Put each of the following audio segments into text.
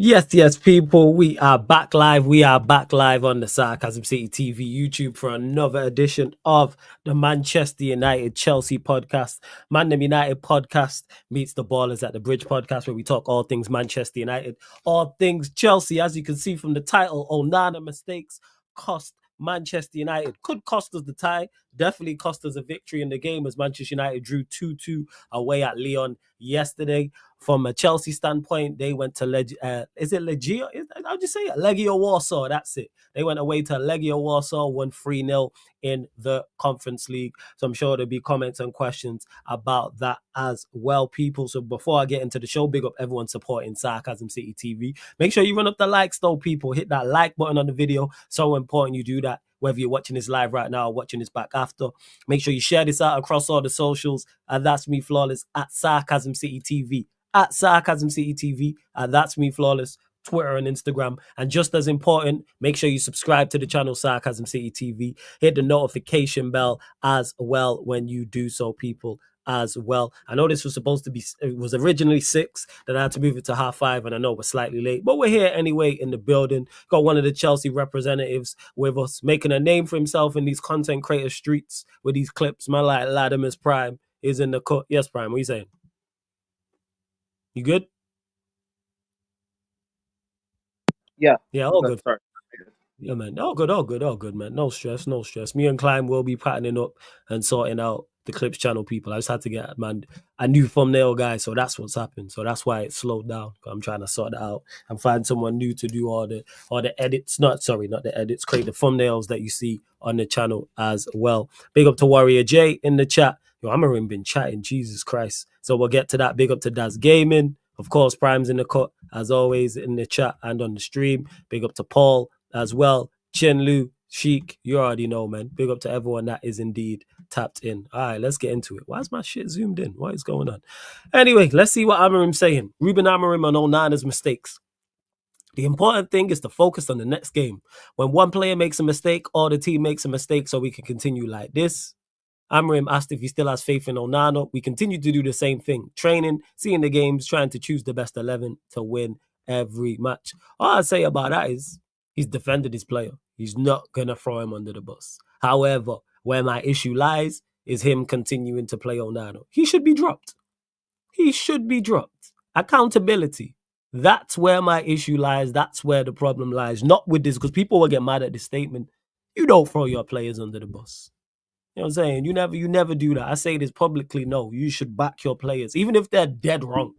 Yes, people. We are back live. We are back live on the Sarcasm City TV YouTube for another edition of the Manchester United Chelsea podcast. Man Them United podcast meets the Ballers at the Bridge podcast, where we talk all things Manchester United, all things Chelsea. As you can see from the title, Onana mistakes cost Manchester United. Could cost us the tie. Definitely cost us a victory in the game, as Manchester United drew 2-2 away at Lyon yesterday. From a Chelsea standpoint, they went to is it Legia? How'd you say it? Legia Warsaw. That's it. They went away to Legia Warsaw, won 3-0 in the Conference League. So I'm sure there'll be comments and questions about that as well, people. So before I get into the show, big up everyone supporting Sarcasm City TV. Make sure you run up the likes though, people. Hit that like button on the video. So important you do that. Whether you're watching this live right now or watching this back after, make sure you share this out across all the socials. And that's me, Flawless, at Sarcasm City TV. At Sarcasm City TV, That's Me Flawless, Twitter and Instagram. And just as important, make sure you subscribe to the channel Sarcasm City TV. Hit the notification bell as well when you do so, people, as well. I know this was supposed to be, it was originally 6, then I had to move it to 5:30, and I know we're slightly late, but we're here anyway in the building. Got one of the Chelsea representatives with us, making a name for himself in these content creator streets with these clips. Man like Latimer's Prime is in the cut. Yes, Prime, what are you saying? You good? Yeah. Yeah, all good. Sorry. Yeah, man. All good, man. No stress. Me and Klein will be patterning up and sorting out the Clips channel, people. I just had to get, man, a new thumbnail guy, so that's what's happened. So that's why it slowed down. I'm trying to sort that out and find someone new to do all the edits. Not the edits, create the thumbnails that you see on the channel as well. Big up to Warrior J in the chat. Yo, I'm already been chatting, Jesus Christ. So we'll get to that. Big up to Daz Gaming. Of course, Prime's in the cut, as always, in the chat and on the stream. Big up to Paul as well. Chen Lu, Sheik, you already know, man. Big up to everyone that is indeed tapped in. All right, let's get into it. Why is my shit zoomed in? What is going on? Anyway, let's see what Amorim's saying. Ruben Amorim on Onana's mistakes. The important thing is to focus on the next game. When one player makes a mistake, or the team makes a mistake, so we can continue like this. Amorim asked if he still has faith in Onana. We continue to do the same thing. Training, seeing the games, trying to choose the best 11 to win every match. All I'd say about that is he's defended his player. He's not going to throw him under the bus. However, where my issue lies is him continuing to play Onana. He should be dropped. Accountability. That's where my issue lies. That's where the problem lies. Not with this, because people will get mad at this statement. You don't throw your players under the bus. You know what I'm saying? You never do that. I say this publicly. No, you should back your players. Even if they're dead wrong,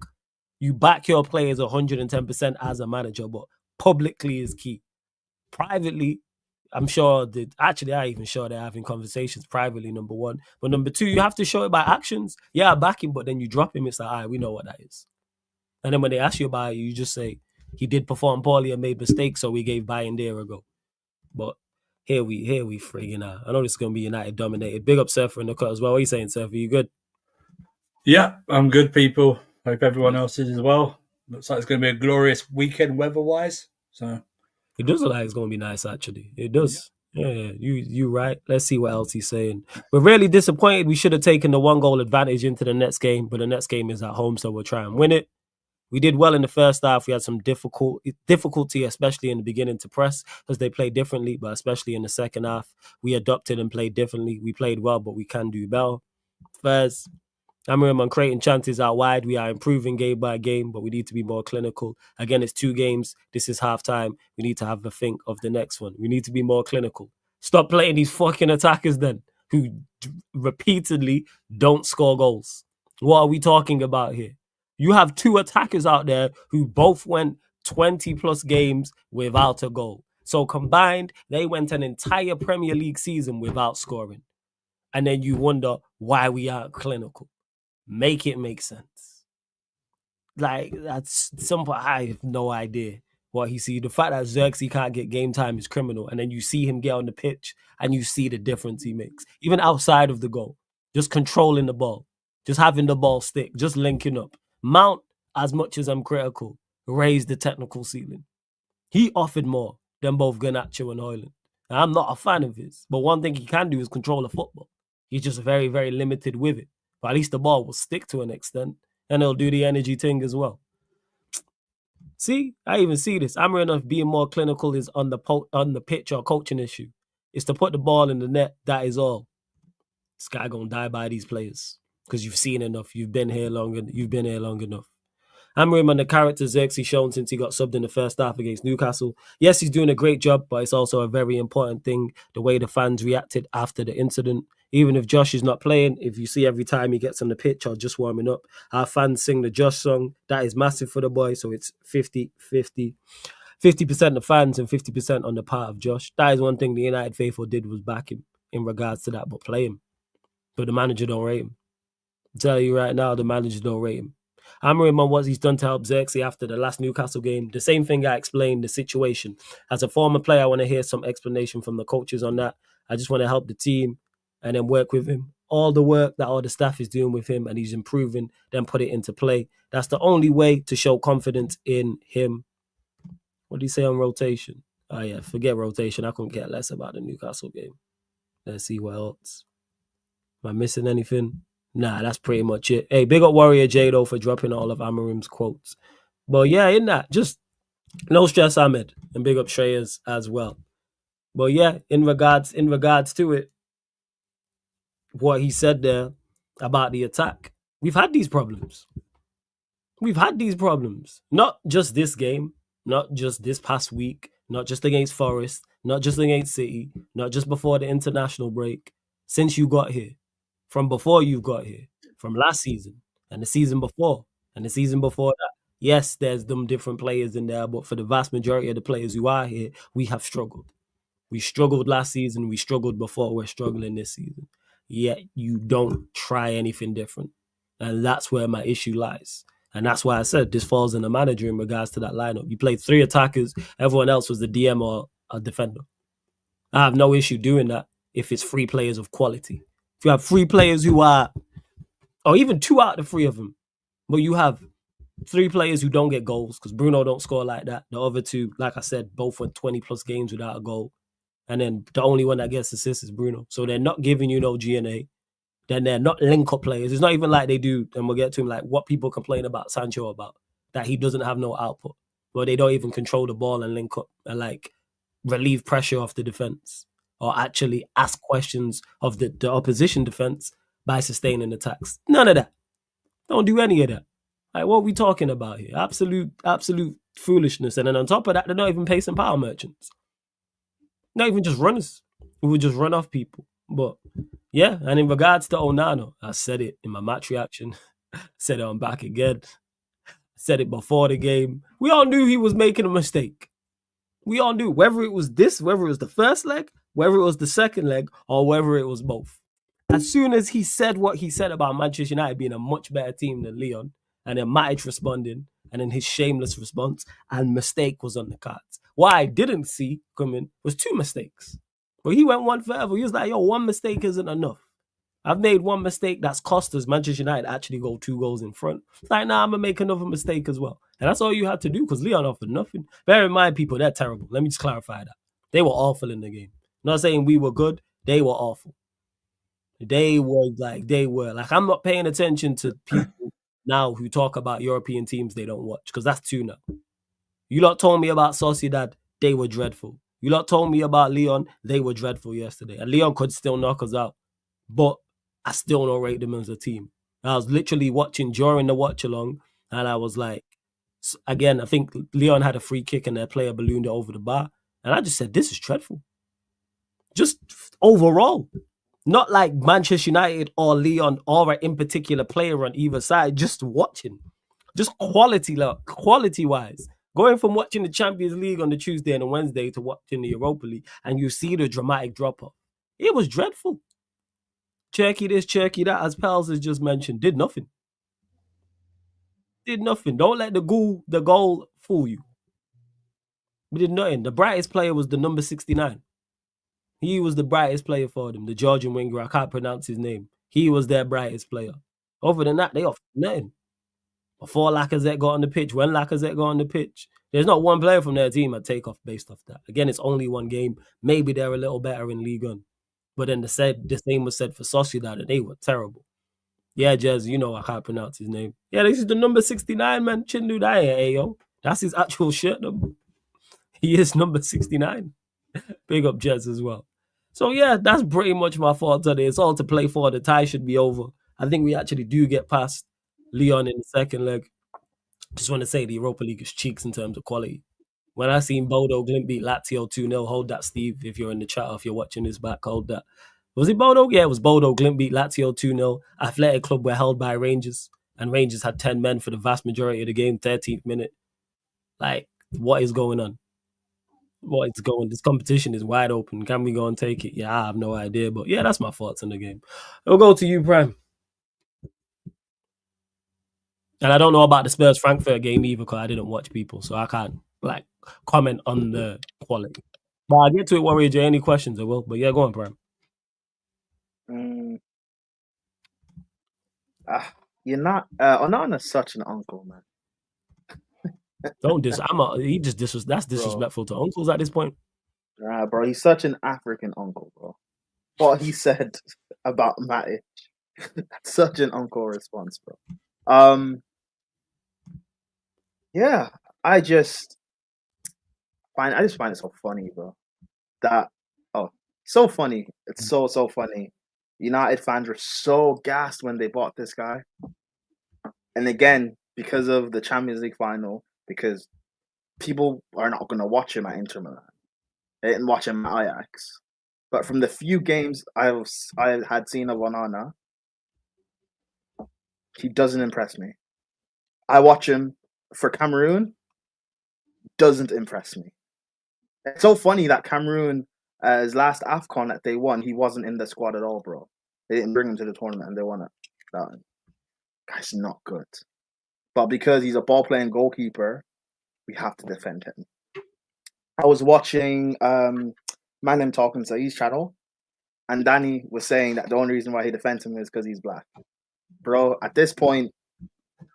you back your players 110% as a manager, but publicly is key. Privately, I'm sure I even sure they're having conversations privately, number one. But number two, you have to show it by actions. Yeah, I back him, but then you drop him. It's like, all right, we know what that is. And then when they ask you about it, you just say, he did perform poorly and made mistakes, so we gave Bayern there a go. But here we friggin' are. I know this is going to be United dominated. Big up Surfer in the cut as well. What are you saying, Surfer? You good? Yeah, I'm good, people. Hope everyone else is as well. Looks like it's going to be a glorious weekend weather-wise. So it does look like it's going to be nice, actually. It does. Yeah, you right. Let's see what else he's saying. We're really disappointed. We should have taken the 1-goal advantage into the next game, but the next game is at home, so we'll try and win it. We did well in the first half. We had some difficulty, especially in the beginning, to press because they played differently, but especially in the second half, we adopted and played differently. We played well, but we can do better. First, Amorim on creating chances out wide. We are improving game by game, but we need to be more clinical. Again, it's 2 games. This is halftime. We need to have a think of the next one. We need to be more clinical. Stop playing these fucking attackers then, who repeatedly don't score goals. What are we talking about here? You have 2 attackers out there who both went 20-plus games without a goal. So combined, they went an entire Premier League season without scoring. And then you wonder why we aren't clinical. Make it make sense. Like, that's simple. I have no idea what he sees. The fact that Xerxes can't get game time is criminal. And then you see him get on the pitch and you see the difference he makes. Even outside of the goal. Just controlling the ball. Just having the ball stick. Just linking up. Mount, as much as I'm critical, raised the technical ceiling. He offered more than both Garnacho and Højlund. I'm not a fan of his, but one thing he can do is control the football. He's just very, very limited with it. But at least the ball will stick to an extent, and he'll do the energy thing as well. See, I even see this. Amorim being more clinical is on the pitch or coaching issue. It's to put the ball in the net. That is all. This guy gonna die by these players because you've seen enough. You've been here long enough. Amorim and the character Xerxes shown since he got subbed in the first half against Newcastle. Yes, he's doing a great job, but it's also a very important thing the way the fans reacted after the incident. Even if Josh is not playing, if you see every time he gets on the pitch or just warming up, our fans sing the Josh song. That is massive for the boy, so it's 50-50. 50% the fans and 50% on the part of Josh. That is one thing the United faithful did was back him in regards to that, but play him. But the manager don't rate him. I tell you right now, the manager don't rate him. Amorim on what he's done to help Xerxes after the last Newcastle game. The same thing I explained, the situation. As a former player, I want to hear some explanation from the coaches on that. I just want to help the team and then work with him. All the work that all the staff is doing with him and he's improving, then put it into play. That's the only way to show confidence in him. What do you say on rotation? Oh, yeah, forget rotation. I couldn't care less about the Newcastle game. Let's see what else. Am I missing anything? Nah, that's pretty much it. Hey, big up Warrior J, though, for dropping all of Amorim's quotes. But yeah, in that, just no stress, Ahmed. And big up Shreyas as well. But yeah, in regards to it, what he said there about the attack, we've had these problems. Not just this game, not just this past week, not just against Forest, not just against City, not just before the international break. Since you got here, from before you got here, from last season and the season before and the season before that. Yes, there's them different players in there, but for the vast majority of the players who are here, we have struggled. We struggled last season. We struggled before. We're struggling this season. Yet you don't try anything different. And that's where my issue lies. And that's why I said this falls on the manager in regards to that lineup. You played 3 attackers. Everyone else was the DM or a defender. I have no issue doing that if it's 3 players of quality. If you have 3 players who are, or even 2 out of the 3 of them, but you have 3 players who don't get goals because Bruno don't score like that. The other 2, like I said, both went 20 plus games without a goal. And then the only one that gets assists is Bruno. So they're not giving you no GNA. Then they're not link-up players. It's not even like they do, and we'll get to him, like what people complain about Sancho about, that he doesn't have no output. Well, they don't even control the ball and link up and like relieve pressure off the defense or actually ask questions of the opposition defense by sustaining attacks. None of that. Don't do any of that. Like, what are we talking about here? Absolute foolishness. And then on top of that, they're not even pace and power merchants. Not even just runners who would just run off people. But yeah, and in regards to Onana, I said it in my match reaction. Said it on back again. Said it before the game. We all knew he was making a mistake. We all knew, whether it was this, whether it was the first leg, whether it was the second leg, or whether it was both. As soon as he said what he said about Manchester United being a much better team than Lyon, and then Matic responding, and then his shameless response, and mistake was on the cards. What I didn't see coming was 2 mistakes. But he went one forever. He was like, yo, 1 mistake isn't enough. I've made 1 mistake that's cost us Manchester United actually go 2 goals in front. It's like, nah, I'm going to make another mistake as well. And that's all you had to do because Lyon offered nothing. Bear in mind, people, they're terrible. Let me just clarify that. They were awful in the game. Not saying we were good. They were awful. They were. Like, I'm not paying attention to people now who talk about European teams they don't watch because that's 2 now. You lot told me about Sociedad. They were dreadful. You lot told me about Lyon. They were dreadful yesterday. And Lyon could still knock us out. But I still don't rate them as a team. I was literally watching during the watch along, and I was like, again, I think Lyon had a free kick and their player ballooned it over the bar. And I just said, this is dreadful. Just overall. Not like Manchester United or Lyon or an in particular player on either side. Just watching. Just quality-wise. Going from watching the Champions League on the Tuesday and the Wednesday to watching the Europa League, and you see the dramatic drop-off. It was dreadful. Cherky this, Cherky that, as Pals has just mentioned, did nothing. Don't let the goal fool you. We did nothing. The brightest player was the number 69. He was the brightest player for them, the Georgian winger. I can't pronounce his name. He was their brightest player. Other than that, they offered nothing. Before Lacazette got on the pitch, when Lacazette got on the pitch, there's not one player from their team I'd take off based off that. Again, it's only 1 game. Maybe they're a little better in Ligue 1. But then the same was said for Sociedad, and they were terrible. Yeah, Jez, you know I can't pronounce his name. Yeah, this is the number 69, man. Chindu Daya, yo. That's his actual shirt number. He is number 69. Big up Jez as well. So yeah, that's pretty much my thoughts on it. It's all to play for. The tie should be over. I think we actually do get past Lyon in the second leg. Just want to say the Europa League is cheeks in terms of quality. When I seen Bodo Glimt beat Lazio 2-0, hold that, Steve, if you're in the chat or if you're watching this back, hold that. Was it Bodo? Yeah, it was Bodo Glimt beat Lazio 2-0. Athletic Club were held by Rangers, and Rangers had 10 men for the vast majority of the game, 13th minute. Like, what is going on? What is going? This competition is wide open. Can we go and take it? Yeah, I have no idea. But yeah, that's my thoughts on the game. I'll go to you, Prime. And I don't know about the Spurs Frankfurt game either because I didn't watch people, so I can't like comment on the quality. But I'll get to it, Warrior J. Any questions I will. But yeah, go on, Prime. You're not. Onana's such an uncle, man. Don't dis. That's disrespectful to uncles at this point. Bro, he's such an African uncle, bro. What he said about Matic, that's such an uncle response, bro. Yeah, I just find it so funny, bro. So funny. It's so funny. United fans were so gassed when they bought this guy, and again because of the Champions League final, because people are not going to watch him at Inter Milan. They didn't watch him at Ajax. But from the few games I had seen of Onana, he doesn't impress me. I watch him for Cameroon, doesn't impress me. It's so funny that Cameroon, his last AFCON that they won, he wasn't in the squad at all, bro. They didn't bring him to the tournament and they won it. That guy's not good. But because he's a ball-playing goalkeeper, we have to defend him. I was watching Manem Talking Saeed's channel, and Danny was saying that the only reason why he defends him is because he's black. Bro, at this point,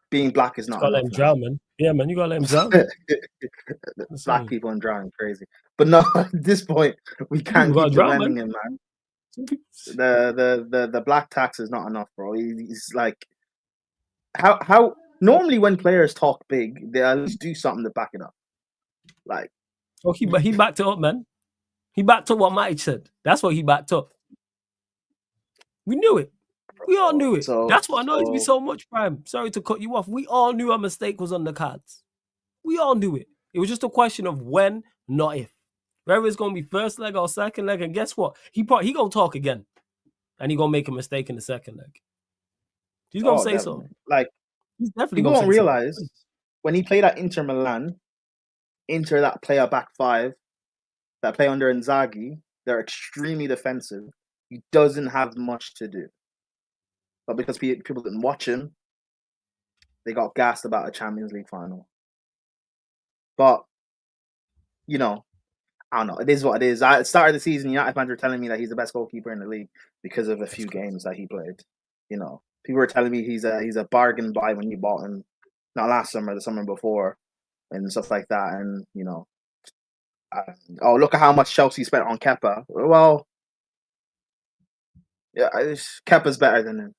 being black is not enough. Let him drown, man. Yeah, man, you gotta let him drown. Black people and drowning, crazy. But no, at this point, we can't keep defending him, man. The black tax is not enough, bro. He's like, how normally when players talk big, they at least do something to back it up. Like, he backed it up, man. He backed up what Mike said. That's what he backed up. We knew it. We all knew it. That's what annoys me so much, Prime. Sorry to cut you off. We all knew a mistake was on the cards. We all knew it. It was just a question of when, not if. Whether it's going to be first leg or second leg, and guess what? He going to talk again, and he going to make a mistake in the second leg. He's going to say so. Like, he's definitely going to realize when he played at Inter Milan, Inter that play a back five, that play under Inzaghi, they're extremely defensive. He doesn't have much to do. But because people didn't watch him, they got gassed about a Champions League final. But, I don't know. It is what it is. At the start of the season, United fans were telling me that he's the best goalkeeper in the league because of a few games that he played. People were telling me he's a bargain buy when you bought him, not last summer, the summer before, and stuff like that. And, look at how much Chelsea spent on Kepa. Well, yeah, Kepa's better than him.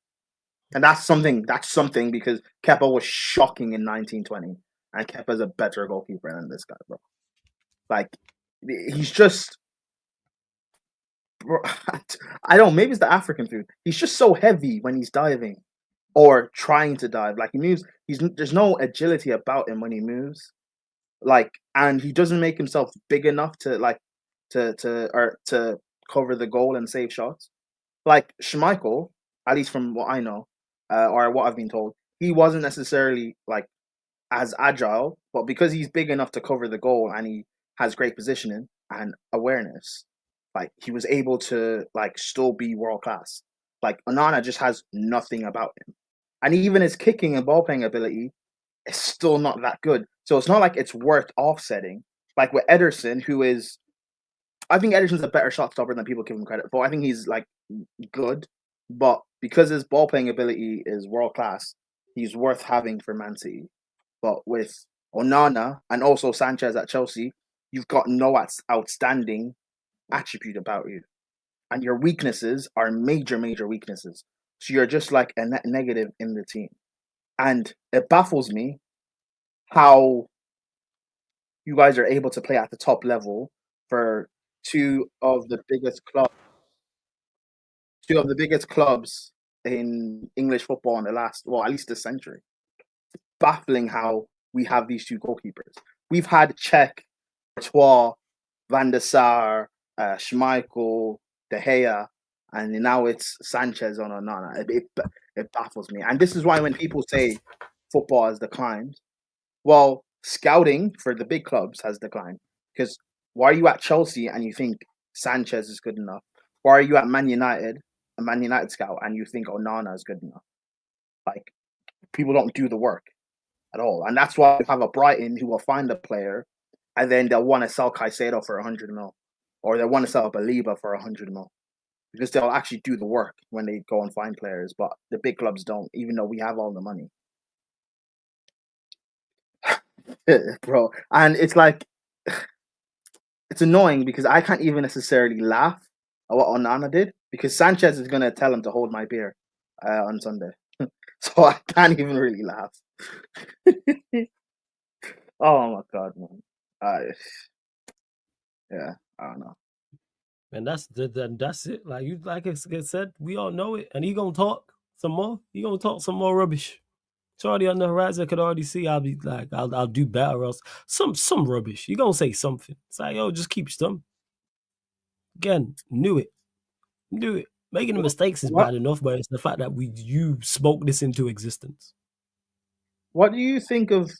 And that's something because Kepa was shocking in 1920. And Kepa's a better goalkeeper than this guy, bro. Like, he's just... Bro, I don't know, maybe it's the African food. He's just so heavy when he's diving or trying to dive. Like, he moves... There's no agility about him when he moves. Like, and he doesn't make himself big enough to cover the goal and save shots. Like, Schmeichel, at least from what I know, or what I've been told, he wasn't necessarily like as agile, but because he's big enough to cover the goal and he has great positioning and awareness, like he was able to like still be world class. Like Onana just has nothing about him, and even his kicking and ball playing ability is still not that good. So it's not like it's worth offsetting. Like with Ederson, I think Ederson's a better shot stopper than people give him credit for. I think he's like good, but because his ball playing ability is world class, he's worth having for Man City. But with Onana and also Sanchez at Chelsea, you've got no outstanding attribute about you, and your weaknesses are major weaknesses. So you're just like a net negative in the team, and it baffles me how you guys are able to play at the top level for two of the biggest clubs in English football in the last, well, at least a century. It's baffling how we have these two goalkeepers. We've had Cech, Courtois, Van der Sar, Schmeichel, De Gea, and now it's Sanchez on Onana. It baffles me. And this is why when people say football has declined, well, scouting for the big clubs has declined. Because why are you at Chelsea and you think Sanchez is good enough? Why are you at Man United, a Man United scout, and you think Onana is good enough? Like, people don't do the work at all. And that's why you have a Brighton who will find a player and then they'll want to sell Caicedo for 100 mil. Or they'll want to sell Baliba for 100 mil. Because they'll actually do the work when they go and find players. But the big clubs don't, even though we have all the money. Bro. And it's like, it's annoying because I can't even necessarily laugh at what Onana did. Because Sanchez is going to tell him to hold my beer on Sunday. So I can't even really laugh. Oh my God, man. Yeah, I don't know. And that's it. Like I said, we all know it. And he gonna talk some more. He gonna talk some more rubbish. It's already on the horizon. I could already see. I'll be like, I'll do better. Or else some rubbish. You gonna say something? It's like, yo, just keep stum. Again, knew it. Making the mistakes is bad enough, but it's the fact that you spoke this into existence. What do you think of?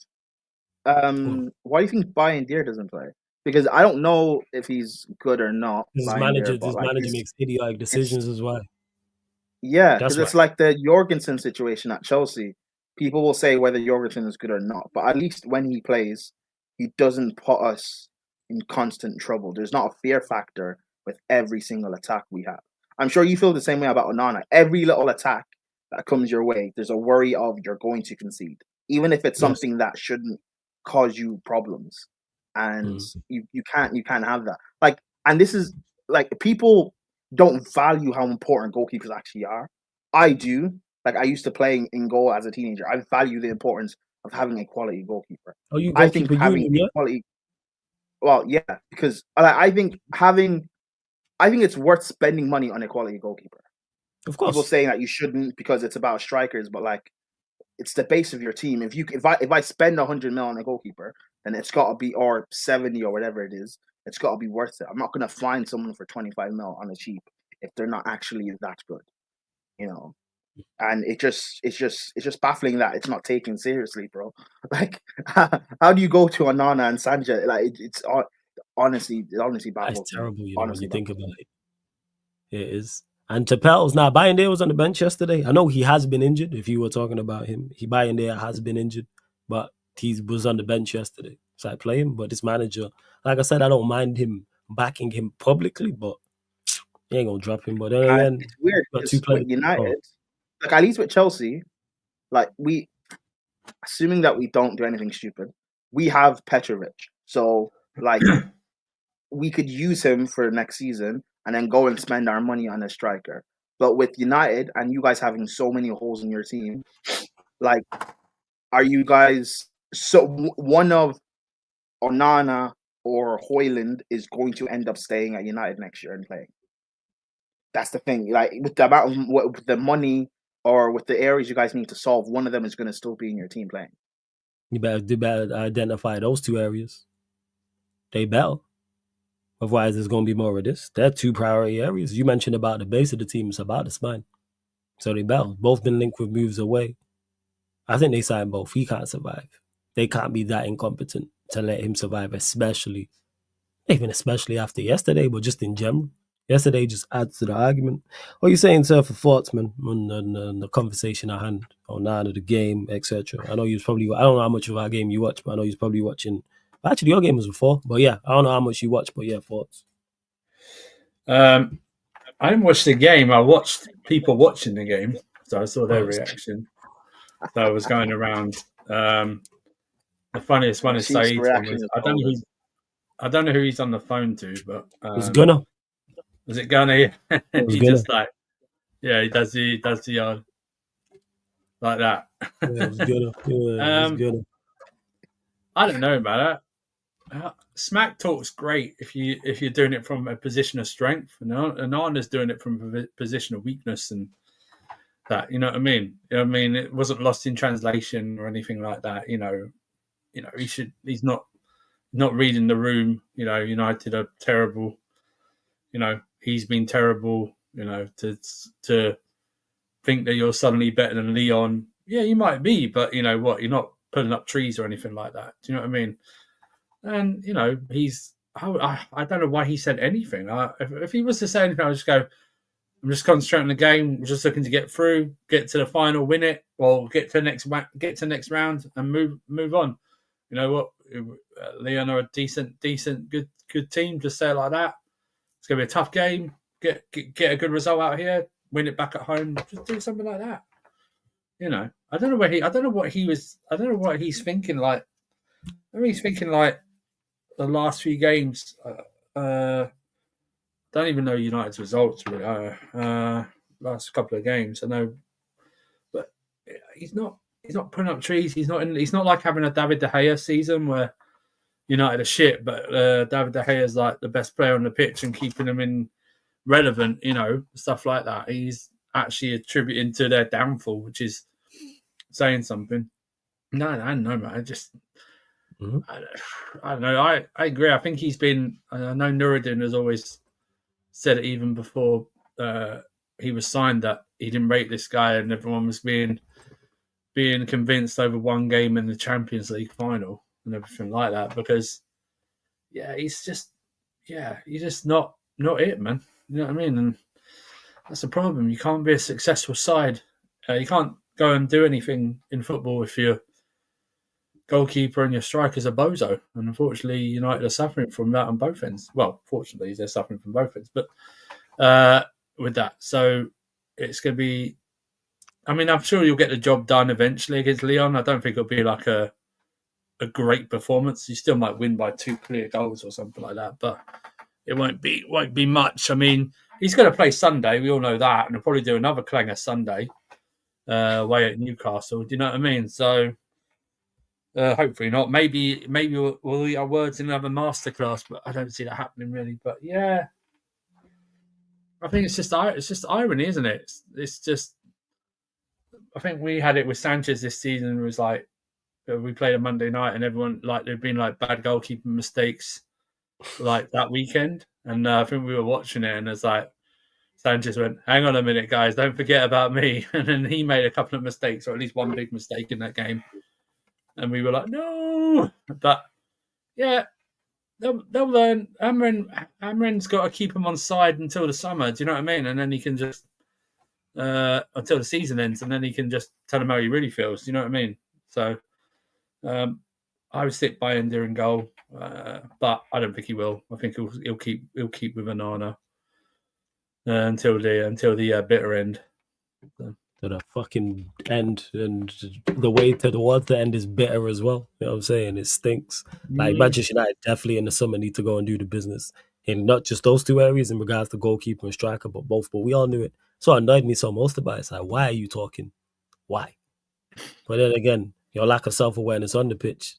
Why do you think Bayern Deer doesn't play? Because I don't know if he's good or not. His manager makes idiotic decisions as well. Yeah, because it's like the Jorgensen situation at Chelsea. People will say whether Jorgensen is good or not, but at least when he plays, he doesn't put us in constant trouble. There's not a fear factor with every single attack we have. I'm sure you feel the same way about Onana. Every little attack that comes your way, there's a worry of you're going to concede, even if it's something that shouldn't cause you problems. And you can't have that. Like, and this is like, people don't value how important goalkeepers actually are. I do. Like, I used to play in goal as a teenager. I value the importance of having a quality goalkeeper. Oh, you goalkeeper having quality. Well, yeah, because I think it's worth spending money on a quality goalkeeper. Of course, people saying that you shouldn't because it's about strikers, but like, it's the base of your team. If I spend 100 mil on a goalkeeper, then it's got to be, or 70 or whatever it is, it's got to be worth it. I'm not going to find someone for 25 mil on a cheap if they're not actually that good, you know. And it's just baffling that it's not taken seriously, bro. Like, how do you go to Onana and Sanchez? Like, it's honestly baffles. It's terrible, you know, when you think about it. It is. And Tapel's now, Bayern Day was on the bench yesterday. I know he has been injured. If you were talking about him, Bayern Day has been injured, but he was on the bench yesterday. So I play him, but this manager, like I said, I don't mind him backing him publicly, but he ain't gonna drop him. But then again, it's weird because with United, like, at least with Chelsea, like, we, assuming that we don't do anything stupid, we have Petrovic. So, like, we could use him for next season and then go and spend our money on a striker. But with United and you guys having so many holes in your team, like, are you guys, so one of Onana or Højlund is going to end up staying at United next year and playing? That's the thing. Like, with the amount of, with the money or with the areas you guys need to solve, one of them is going to still be in your team playing. You better identify those two areas. They better. Otherwise, there's going to be more of this. They're two priority areas. You mentioned about the base of the team. It's about the spine. So they better. Both been linked with moves away. I think they signed both. He can't survive. They can't be that incompetent to let him survive, especially after yesterday, but just in general. Yesterday just adds to the argument. What are you saying, sir, for thoughts, man, on the conversation at hand, on the game, etc.? I know you was probably, I don't know how much of our game you watch, but I know you was probably watching. Actually, your game was before, but yeah, I don't know how much you watch, but yeah, thoughts. I didn't watch the game. I watched people watching the game, so I saw their reaction. So I was going around. The funniest one is Saeed's one. I don't know who he's on the phone to, but it's Gunnar. Was it Gunnar? He just like, yeah, he does the like that. Yeah, it was Gunnar. Yeah, it was Gunnar. I don't know about that. Smack talk's great if you're doing it from a position of strength, and Onana's doing it from a position of weakness, and that, you know what I mean. It wasn't lost in translation or anything like that. He's not reading the room. United are terrible. He's been terrible. To think that you're suddenly better than Lyon. Yeah, you might be, but you know what? You're not pulling up trees or anything like that. Do you know what I mean? And I don't know why he said anything. If he was to say anything, I'd just go, I'm just concentrating on the game. I'm just looking to get through, get to the final, win it, or get to the next round, and move on. You know what? Lyon are a decent, good team. Just say it like that. It's gonna be a tough game. Get a good result out here. Win it back at home. Just do something like that. I don't know what he's thinking. Like, he's thinking like the last few games. Don't even know United's results really. Last couple of games, I know, but he's not putting up trees. He's not like having a David De Gea season where United are shit, but David De Gea is like the best player on the pitch and keeping them in relevant. Stuff like that. He's actually attributing to their downfall, which is saying something. No, I don't know, man. I don't know. I agree. I think he's been. I know Nuruddin has always said it even before he was signed that he didn't rate this guy, and everyone was being convinced over one game in the Champions League final and everything like that. Because he's just not it, man. You know what I mean? And that's the problem. You can't be a successful side. You can't go and do anything in football if your goalkeeper and your strikers are bozo. And unfortunately, United are suffering from that on both ends. Well, fortunately, they're suffering from both ends. But with that, so it's going to be... I mean, I'm sure you'll get the job done eventually against Lyon. I don't think it'll be like a great performance. You still might win by 2 clear goals or something like that, but it won't be much. I mean, he's going to play Sunday. We all know that, and he'll probably do another clanger Sunday away at Newcastle. Do you know what I mean? So hopefully not. Maybe we'll eat our words in another masterclass, but I don't see that happening really. But yeah, I think it's just irony, isn't it? It's just. I think we had it with Sanchez this season. It was like we played a Monday night, and everyone there'd been like bad goalkeeping mistakes like that weekend, and I think we were watching it, and it's like Sanchez went, "Hang on a minute, guys, don't forget about me," and then he made a couple of mistakes, or at least one big mistake in that game, and we were like, "No," but yeah, they'll learn. Amrin's got to keep him on side until the summer. Do you know what I mean? And then he can just. Until the season ends, and then he can just tell him how he really feels. Do you know what I mean? So I would stick by Ender in goal, but I don't think he will. I think he'll keep with Onana until the bitter end. So. To the fucking end, and the way towards the end is bitter as well. You know what I'm saying? It stinks. Like Manchester United definitely in the summer need to go and do the business in not just those two areas in regards to goalkeeper and striker, but both. But we all knew it. So it annoyed me so most about it. It's like, why are you talking? Why? But then again, your lack of self-awareness on the pitch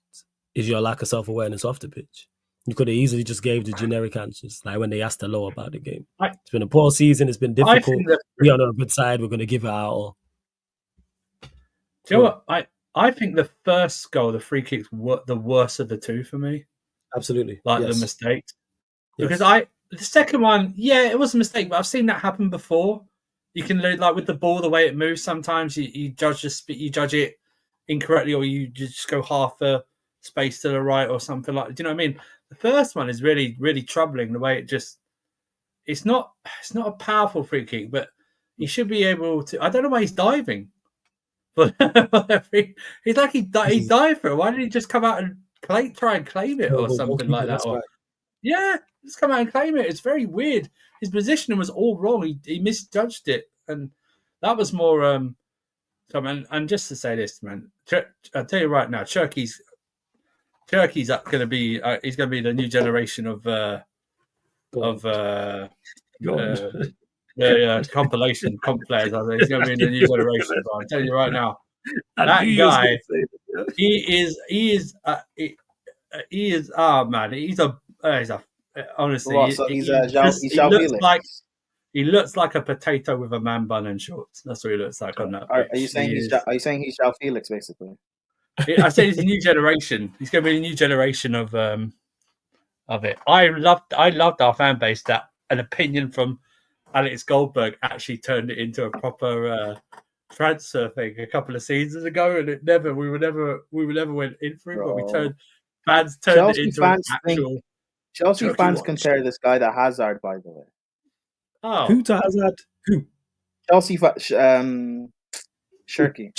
is your lack of self-awareness off the pitch. You could have easily just gave the generic answers, like when they asked Hello about the game. It's been a poor season. It's been difficult. We're on a good side. We're going to give it our all. Do you know what? I think the first goal, the free kicks, were the worst of the two for me. Absolutely. The mistakes. Yes. Because the second one, it was a mistake, but I've seen that happen before. You can like with the ball, the way it moves. Sometimes you judge it incorrectly, or you just go half a space to the right or something like that. Do you know what I mean? The first one is really, really troubling. The way it just, it's not a powerful free kick, but he should be able to. I don't know why he's diving, but he's like he dived for it. Why didn't he just come out and try and claim it or something like that? Or, right. Just come out and claim it. It's very weird. His positioning was all wrong. He misjudged it, and that was more. And just to say this, man, I'll tell you right now, Turkey's going to be. He's going to be the new generation of compilation comp players. I think he's going to be the new generation. But I'll tell you right now, that guy, he is. he is. Oh man, he's a honestly. What? So he's He João looks Felix. like a potato with a man bun and shorts. That's what he looks like on that pitch. Are you saying are you saying he's João Felix basically? I say he's a new generation. He's going to be a new generation of it. I loved our fan base that an opinion from Alex Goldberg actually turned it into a proper transfer thing a couple of seasons ago, and we were never went in for it, but fans turned Chelsea it into fans an actual. Chelsea fans compare this guy to Hazard, by the way. Oh, Who to Hazard? Who? Chelsea, Shirky.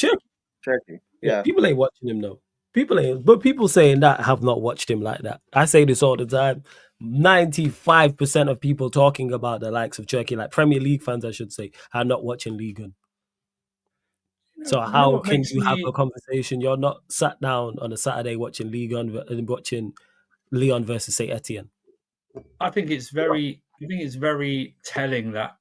Yeah. People ain't watching him though. But people saying that have not watched him like that. I say this all the time. 95% of people talking about the likes of Turkey, like Premier League fans, I should say, are not watching Ligue 1. So how can you have a conversation? You're not sat down on a Saturday watching Ligue 1 and watching Lyon versus Saint Etienne. I think it's very telling that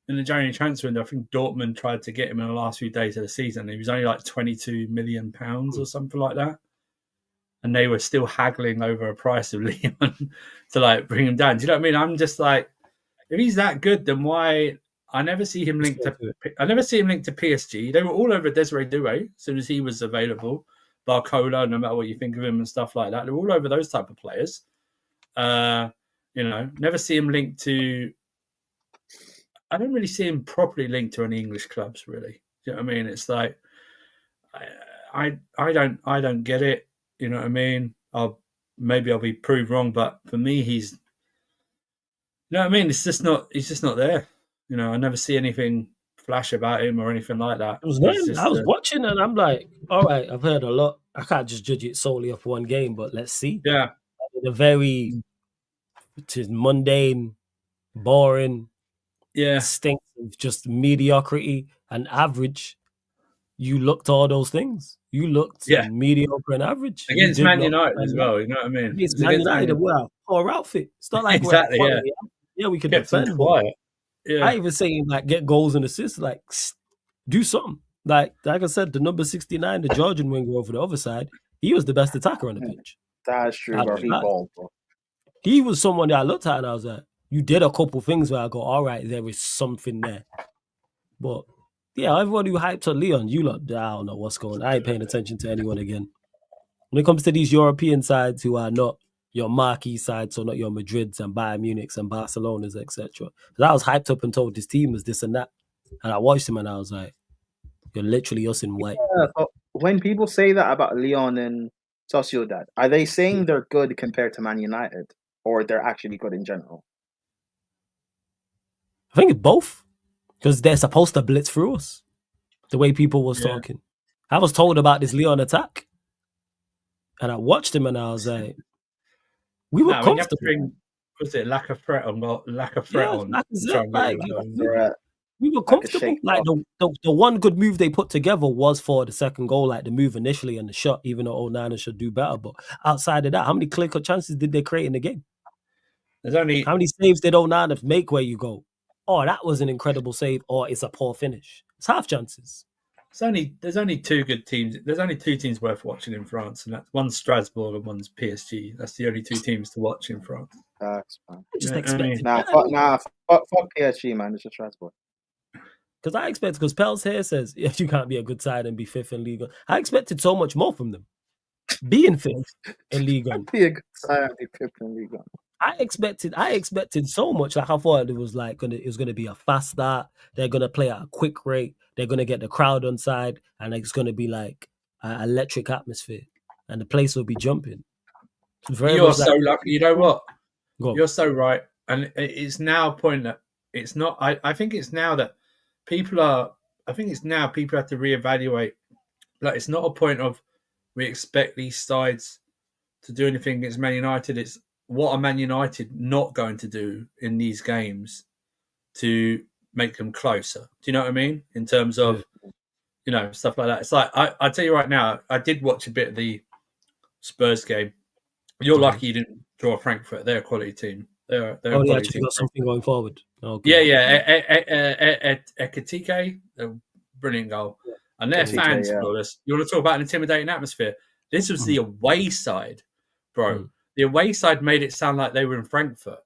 in the January transfer window, I think Dortmund tried to get him in the last few days of the season. He was only like £22 million or something like that. And they were still haggling over a price of Lyon to like bring him down. Do you know what I mean? I'm just like, if he's that good, then why? I never see him linked to PSG. They were all over Desiree Doué as soon as he was available. Barcola, no matter what you think of him and stuff like that. They're all over those type of players. Never see him linked to. I don't really see him properly linked to any English clubs, really. Do you know what I mean? It's like I don't get it. You know what I mean? Maybe I'll be proved wrong, but for me, he's. You know what I mean? He's just not there. You know, I never see anything flash about him or anything like that. I was watching and I'm like, all right, I've heard a lot. I can't just judge it solely off one game, but let's see. Yeah. In a very mundane, boring, stinks of just mediocrity and average. You looked all those things. You looked mediocre and average. Against Man United as well, you know what I mean? Against Man United, well, poor outfit. It's not like exactly, we're we could defend. Quiet. Yeah. I even saying like get goals and assists, like do something. Like I said, the number 69, the Georgian winger over the other side, he was the best attacker on the pitch. That's true, bro. He was someone that I looked at and I was like, you did a couple things where I go, all right, there is something there. But yeah, everyone who hyped on Lyon, you lot, I don't know what's going on. I ain't paying attention to anyone again. When it comes to these European sides who are not your marquee sides, so not your Madrids and Bayern Munichs and Barcelonas, etc. I was hyped up and told this team was this and that. And I watched him and I was like, you're literally us in white. Yeah, but when people say that about Lyon and Sociedad, are they saying they're good compared to Man United or they're actually good in general? I think it's both. Because they're supposed to blitz through us. The way people was talking. I was told about this Lyon attack. And I watched him and I was like, we were comfortable. Was it lack of threat on? We were comfortable. Like the one good move they put together was for the second goal, like the move initially and the shot, even though Onana should do better. But outside of that, how many clear-cut chances did they create in the game? How many saves did Onana make where you go, oh, that was an incredible save, or it's a poor finish? It's half chances. There's only two good teams. There's only two teams worth watching in France, and that's one's Strasbourg and one's PSG. That's the only two teams to watch in France. That's fine. Just expected. Fuck PSG, man. It's just Strasbourg. Because Pels here says you can't be a good side and be fifth in Liga. I expected so much more from them. Being fifth in Liga. Be a good side and be fifth in Liga. I expected so much. Like I thought it was gonna be a fast start. They're gonna play at a quick rate. They're gonna get the crowd on side, and it's gonna be like an electric atmosphere, and the place will be jumping. You're so lucky. You know what? You're so right, and it's now a point that it's not. I think it's now that people have to reevaluate. Like it's not a point of we expect these sides to do anything against Man United. It's what are Man United not going to do in these games to make them closer? Do you know what I mean? In terms of, stuff like that. It's like, I tell you right now, I did watch a bit of the Spurs game. You're lucky you didn't draw Frankfurt. They're a quality team. They're a quality team. Got something going forward. Ekitike, a brilliant goal. And their fans, you want to talk about an intimidating atmosphere. This was the away side bro. The away side made it sound like they were in Frankfurt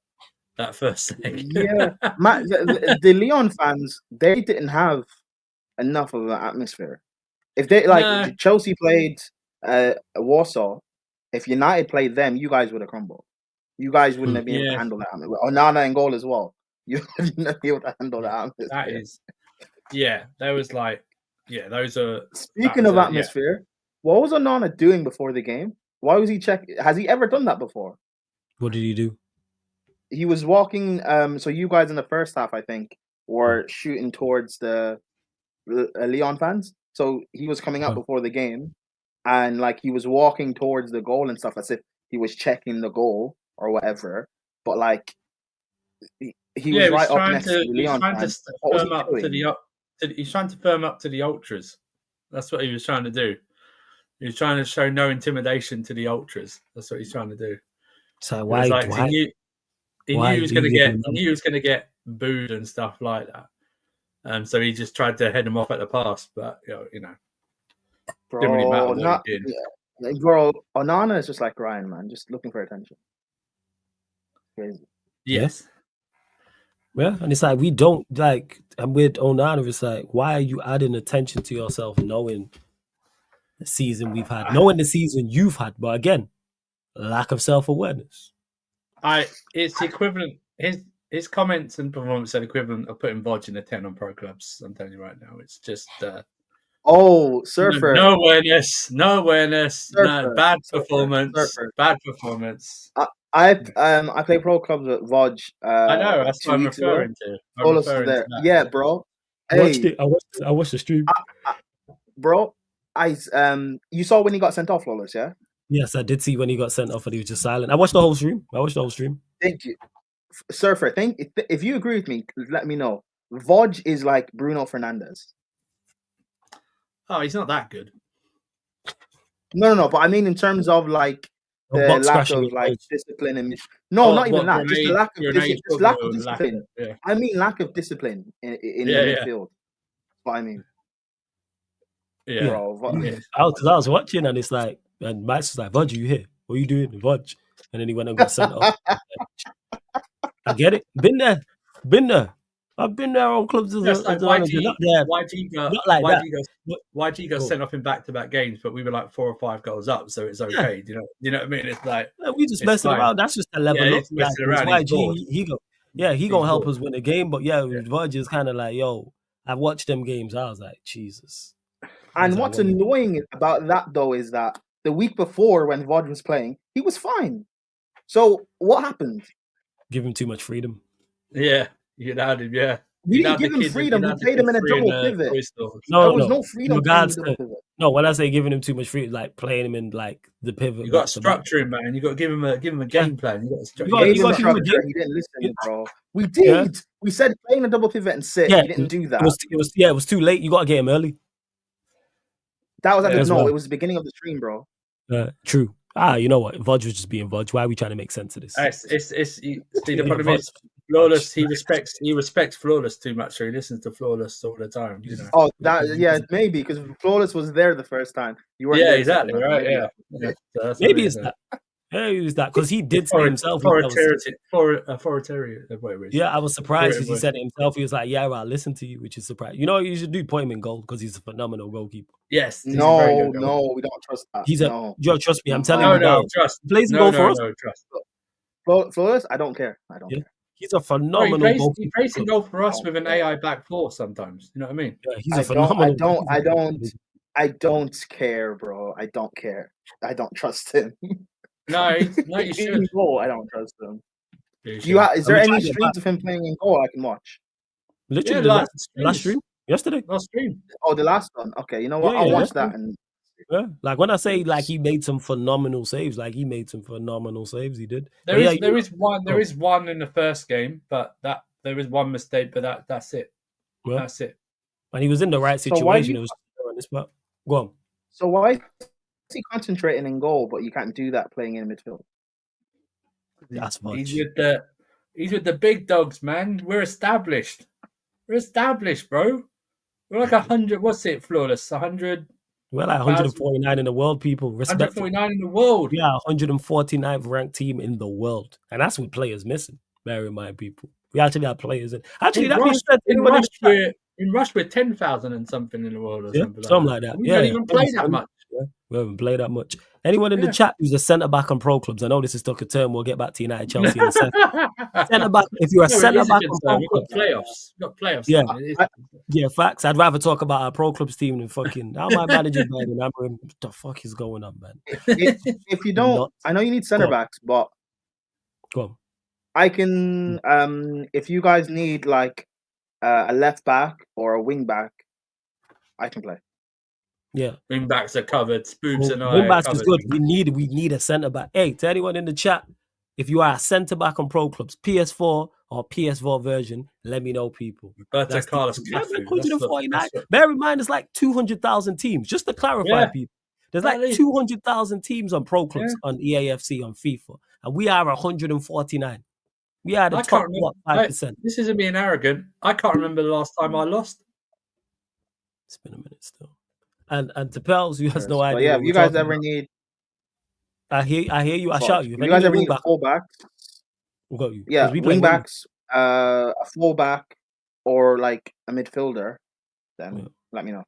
that first leg. Yeah, the Lyon fans, they didn't have enough of an atmosphere. If they No. Chelsea played Warsaw, if United played them, you guys would have crumbled. You guys wouldn't have been able to handle that. Onana in goal as well. You wouldn't be able to handle that atmosphere. That is, there was like, those are. Speaking of atmosphere, what was Onana doing before the game? Why was he checking? Has he ever done that before? What did he do? He was walking. So you guys in the first half, I think, were shooting towards the Lyon fans. So he was coming out before the game, and like he was walking towards the goal and stuff as if he was checking the goal or whatever. But like he was right up next to the Lyon fans. He's trying to firm up to the ultras. That's what he was trying to do. He was trying to show no intimidation to the ultras. That's what he's trying to do. So why? He knew he was going to get booed and stuff like that. So he just tried to head him off at the pass, but you know, bro, didn't really matter what he did. Yeah. Bro, Onana is just like Ryan, man, just looking for attention. Crazy. Yes. Yeah, and it's like we don't like. And with Onana, it's like, why are you adding attention to yourself, knowing the season we've had, knowing the season you've had, but again, lack of self-awareness. It's equivalent. His comments and performance are equivalent of putting Vodge in a 10 on pro clubs. I'm telling you right now, it's just Surfer. No awareness. Surfer. Bad performance. Bad performance. I play pro clubs with Vodge. I know, that's what I'm referring to. Yeah, bro. I watched the stream. Bro, you saw when he got sent off, Flawless, yeah? Yes, I did see when he got sent off, and he was just silent. I watched the whole stream. Thank you, Surfer. If you agree with me, let me know. Vodge is like Bruno Fernandes. Oh, he's not that good. No. But I mean, in terms of like the lack of like discipline and not even that, just the lack of discipline. Yeah. I mean, lack of discipline in the midfield. That's what I mean. Yeah, bro. Yeah. I was watching, and it's like, and Max was like, "Vodge, you here? What are you doing, Vodge?" And then he went and got sent off. I get it. Been there. I've been there on clubs as like YG got sent off in back-to-back games, but we were like 4 or 5 goals up, so it's okay. Yeah. You know what I mean? It's like we just messing around. That's just a level up. Like, YG, he gonna help us win the game. But Vodge is kind of like, yo, I watched them games. I was like, Jesus. And what's annoying about that though is that the week before when Vodge was playing, he was fine. So what happened? Give him too much freedom. Yeah, you allowed him. Yeah, we didn't give him freedom. We played him in a double pivot. There was no freedom. No, when I say giving him too much freedom, like playing him in like the pivot. You got to structure him, man. You got to give him a game plan. You got to structure. He didn't listen, bro. We did. Yeah. We said play in a double pivot and sit. He didn't do that. It was too late. You got to get him early. That was it was the beginning of the stream, bro. True. You know what? Vodge was just being Vodge. Why are we trying to make sense of this? The problem is Flawless. He respects Flawless too much, so he listens to Flawless all the time. You know. Oh, maybe because Flawless was there the first time. You were exactly right. Yeah. So maybe it's that. Maybe it's that because he did say himself. Yeah, I was surprised because he said it himself. He was like, "Yeah, I'll listen to you," which is surprising. You know, you should do put him in goal because he's a phenomenal goalkeeper. Yes. No, we don't trust that. You trust me. I'm telling you. No, trust. Plays in goal for us. No, trust. Flawless, I don't care. He's a phenomenal goalkeeper. He plays in goal for us with an AI back four sometimes. You know what I mean? Yeah, he's a phenomenal. I don't care, bro. I don't care. I don't trust him. No, you should. Goal, I don't trust him. Is there any streams of him playing in goal I can watch? Literally, last stream yesterday. Last stream. Oh, the last one. Okay, you know what? I'll watch that. And like when I say like he made some phenomenal saves, he did. There is one in the first game, but there is one mistake, but that's it. Well, that's it. And he was in the right situation. It was on this spot. Go on. So why is he concentrating in goal, but you can't do that playing in midfield? That's much. He's with the big dogs, man. We're established. We're established, bro. We're like 100. What's it, Flawless? 100. We're like 149 in the world, people. Respect. 149 in the world. We are 149th ranked team in the world, and that's with players missing. Bear in mind, people. We actually have players in. Actually, that being said, in Rush, we're 10,000 and something in the world, or something like that. We don't even play that much. Yeah, we haven't played that much. Anyone in the chat who's a centre back on pro clubs? I know this is stuck a term. We'll get back to United, Chelsea in a second. Centre back. If you're a centre back on pro clubs, we've got playoffs. Yeah, facts. I'd rather talk about our pro clubs team than fucking how my manager died and what the fuck is going on, man? If you don't, I know you need centre backs, but go on. I can. If you guys need like a left back or a wing back, I can play. Yeah, wing backs are covered. Spoobs and wing backs is good. We need a centre back. Hey, to anyone in the chat, if you are a centre back on pro clubs, PS4 or PS4 version, let me know, people. That's Carlos. 149. Bear in mind, there's like 200,000 teams. Just to clarify, people, there's like 200,000 teams on pro clubs on EAFC on FIFA, and we are 149. We are the top 5%. This isn't being arrogant. I can't remember the last time I lost. It's been a minute still. And to Pels, who has no idea. Yeah, if you guys ever need, I hear you. I shout you. If you guys ever need a fullback, we'll go you. Yeah, wing backs, a fullback, or like a midfielder. Then let me know.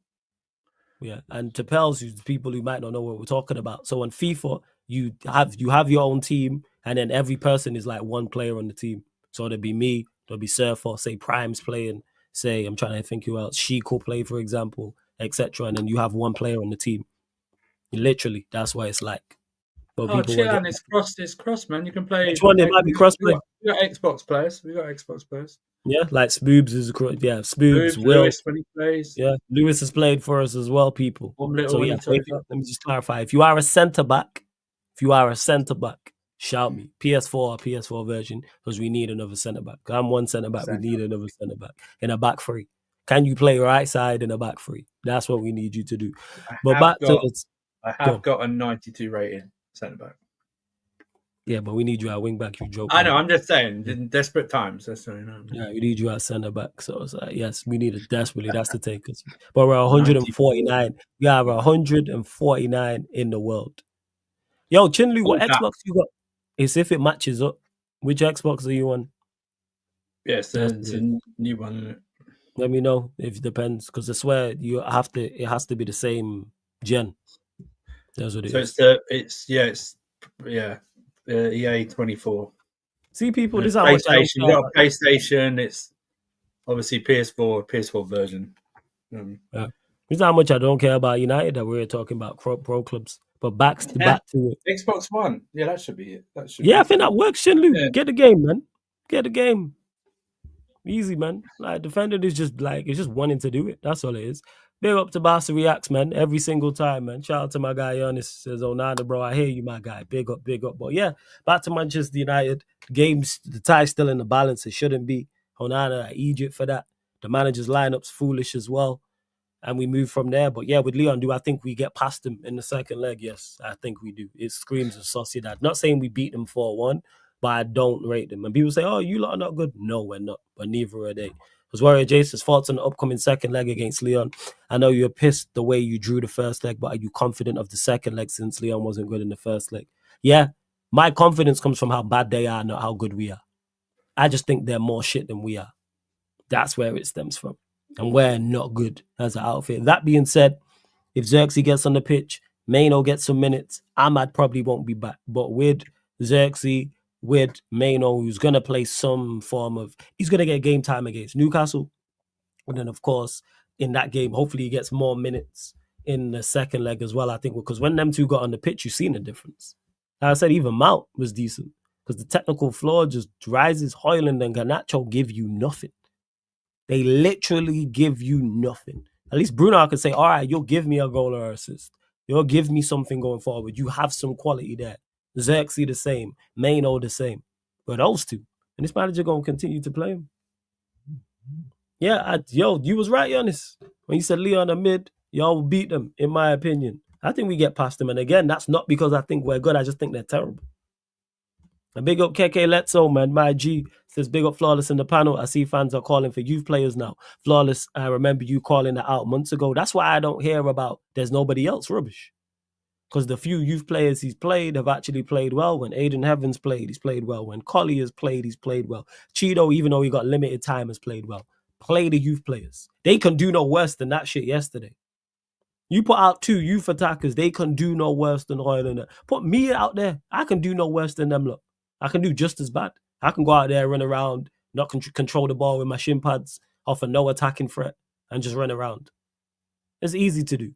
Yeah, and to Pels, who's the people who might not know what we're talking about. So on FIFA, you have your own team, and then every person is like one player on the team. So there'll be me, there'll be Surfer, say Prime's playing, say I'm trying to think who else, Sheik will play, for example, etc. And then you have one player on the team. Literally, that's why it's like. But it's cross, man. You can play. Which one? It might be cross play. We got Xbox players. Yeah, like Spoobs is Spoobs. Will Lewis when he plays. Yeah, Lewis has played for us as well, people. So yeah, let me just clarify. If you are a centre back, shout me. PS4 or PS4 version, because we need another centre back. I'm one centre back. We need another centre back in a back three. Can you play right side in a back three? That's what we need you to do. I have got a 92 rating centre back. Yeah, but we need you at wing back. You joke. I know. I'm just saying, in desperate times. That's what I know. Yeah, we need you at centre back. So it's like, yes, we need it desperately. That's the take us. But we're 149. We are 149 in the world. Yo, Chinlu, what Xbox you got? It's if it matches up. Which Xbox are you on? Yes, it's a new one, isn't it? Let me know if it depends, because I swear it has to be the same gen. That's what it is. It's EA 24. See, people, this is how much I don't care about PlayStation. It's obviously PS4 version. This is how much I don't care about United that we're talking about pro clubs. But back to it. Xbox One. Yeah, that should be it. I think that works, Shinlu. Yeah. Get the game, man. Get the game. Easy, man. Like, defending is just like, it's just wanting to do it. That's all it is. Big up to Barca Reacts, man. Every single time, man. Shout out to my guy, Ernest. Says, Onana, bro, I hear you, my guy. Big up. But yeah, back to Manchester United. The tie's still in the balance. It shouldn't be. Onana at Egypt for that. The manager's lineup's foolish as well. And we move from there. But yeah, with Lyon, do I think we get past them in the second leg? Yes, I think we do. It screams of Sociedad. Not saying we beat them 4-1, but I don't rate them. And people say, oh, you lot are not good. No, we're not. But neither are they. Because Warrior Jason's thoughts on the upcoming second leg against Lyon. I know you're pissed the way you drew the first leg, but are you confident of the second leg since Lyon wasn't good in the first leg? Yeah, my confidence comes from how bad they are, not how good we are. I just think they're more shit than we are. That's where it stems from. And we're not good as an outfit. That being said, if Xerxes gets on the pitch, Maino gets some minutes, Ahmad probably won't be back. But with Xerxes, with Maino, who's going to play some form of... He's going to get game time against Newcastle. And then, of course, in that game, hopefully he gets more minutes in the second leg as well, I think. Because when them two got on the pitch, you've seen the difference. Like I said, even Mount was decent. Because the technical floor just rises. Højlund and Garnacho give you nothing. They literally give you nothing. At least Bruno can say, all right, you'll give me a goal or assist. You'll give me something going forward. You have some quality there. Xerxes the same. Maino the same. But those two. And this manager going to continue to play him. Yeah, you was right, Giannis. When you said Lyon are mid, y'all will beat them, in my opinion. I think we get past them. And again, that's not because I think we're good. I just think they're terrible. And big up KK Letso, man. My G says big up Flawless in the panel. I see fans are calling for youth players now. Flawless, I remember you calling that out months ago. That's why I don't hear about there's nobody else rubbish. Because the few youth players he's played have actually played well. When Aiden Heavens played, he's played well. When Collier's played, he's played well. Cheeto, even though he got limited time, has played well. Play the youth players. They can do no worse than that shit yesterday. You put out 2 youth attackers, they can do no worse than Hoyle and that. Put me out there, I can do no worse than them, look. I can do just as bad. I can go out there, run around, not control the ball with my shin pads, offer no attacking threat, and just run around. It's easy to do.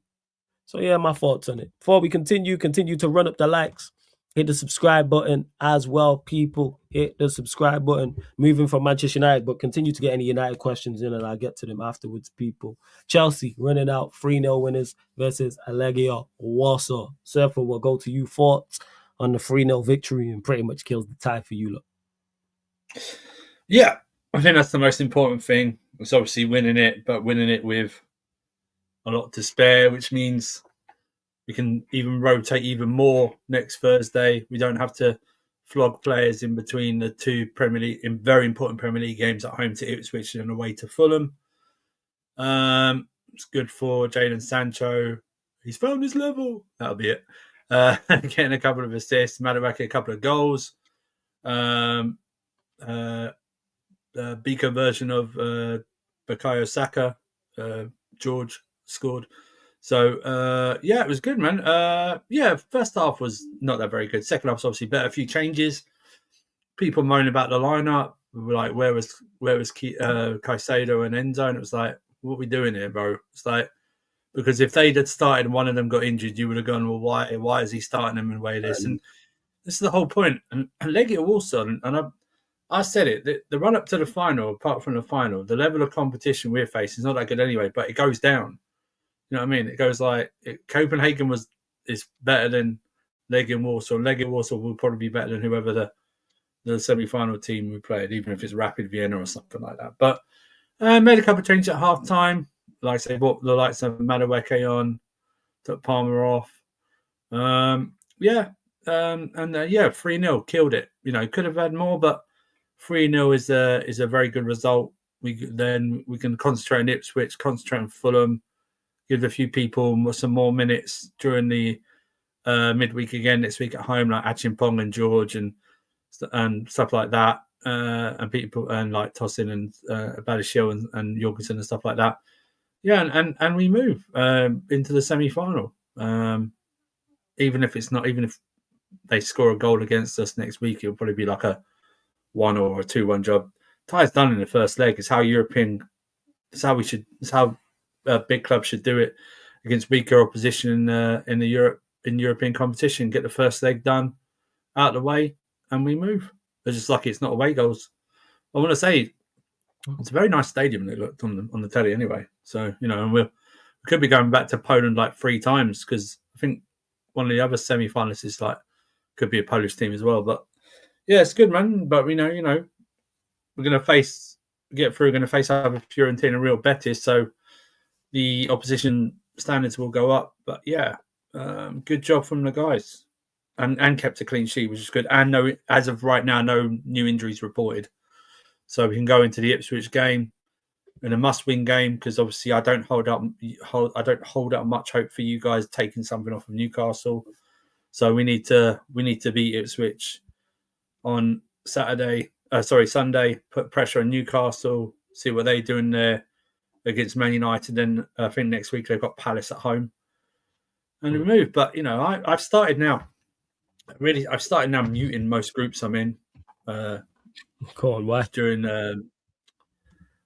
So yeah, my thoughts on it. Before we continue to run up the likes. Hit the subscribe button as well, people. Hit the subscribe button. Moving from Manchester United, but continue to get any United questions in and I'll get to them afterwards, people. Chelsea running out 3-0 winners versus Legia Warsaw. Therefore, we'll go to you thoughts on the 3-0 victory and pretty much kills the tie for you, look. Yeah, I think that's the most important thing. It's obviously winning it, but winning it with a lot to spare, which means we can even rotate even more next Thursday. We don't have to flog players in between the 2 Premier League, in very important Premier League games at home to Ipswich and away to Fulham. It's good for Jadon Sancho. He's found his level. That'll be it. Getting a couple of assists, Madueke a couple of goals. The Bika version of Bukayo Saka, George scored. So, yeah, it was good, man. Yeah, first half was not that very good. Second half was obviously better. A few changes. People moaning about the lineup. Like, where was Caicedo and Enzo? And it was like, what are we doing here, bro? It's like, because if they'd had started and one of them got injured, you would have gone, well, why is he starting them in the way this? And this is the whole point. And Legia Warsaw, and I said it, the run up to the final, apart from the final, the level of competition we're facing is not that good anyway, but it goes down. You know what I mean? It goes like Copenhagen is better than Legia Warsaw. Legia Warsaw will probably be better than whoever the semi-final team we played, even if it's Rapid Vienna or something like that. But made a couple of changes at half time. Like I say, brought the likes of Madueke on, took Palmer off. 3-0, killed it. You know, could have had more, but 3-0 is a very good result. We can concentrate on Ipswich, concentrate on Fulham, give a few people some more minutes during the midweek again next week at home, like Achimpong and George and stuff like that, and people and like Tosin and Badiashile and Jorgensen and stuff like that. Yeah, and we move into the semi-final. Even if they score a goal against us next week, it'll probably be like a 1 or a 2-1 job. Tie's done in the first leg. It's how big clubs should do it against weaker opposition in European competition. Get the first leg done, out of the way, and we move. It's just lucky it's not away goals. I want to say it's a very nice stadium. It looked on the telly anyway. So and we could be going back to Poland like 3 times because I think one of the other semi-finalists could be a Polish team as well. But yeah, it's good, man. But we know we're going to get through. We're going to face either Fiorentina and Real Betis. So the opposition standards will go up. But yeah, good job from the guys, and kept a clean sheet, which is good. And as of right now, no new injuries reported, so we can go into the Ipswich game in a must-win game because obviously I don't hold up much hope for you guys taking something off of Newcastle. So we need to beat Ipswich on Sunday. Put pressure on Newcastle. See what they're doing there against Man United. Then I think next week they've got Palace at home, and we move. But I've started now. I've started now muting most groups I'm in. Go on, why? During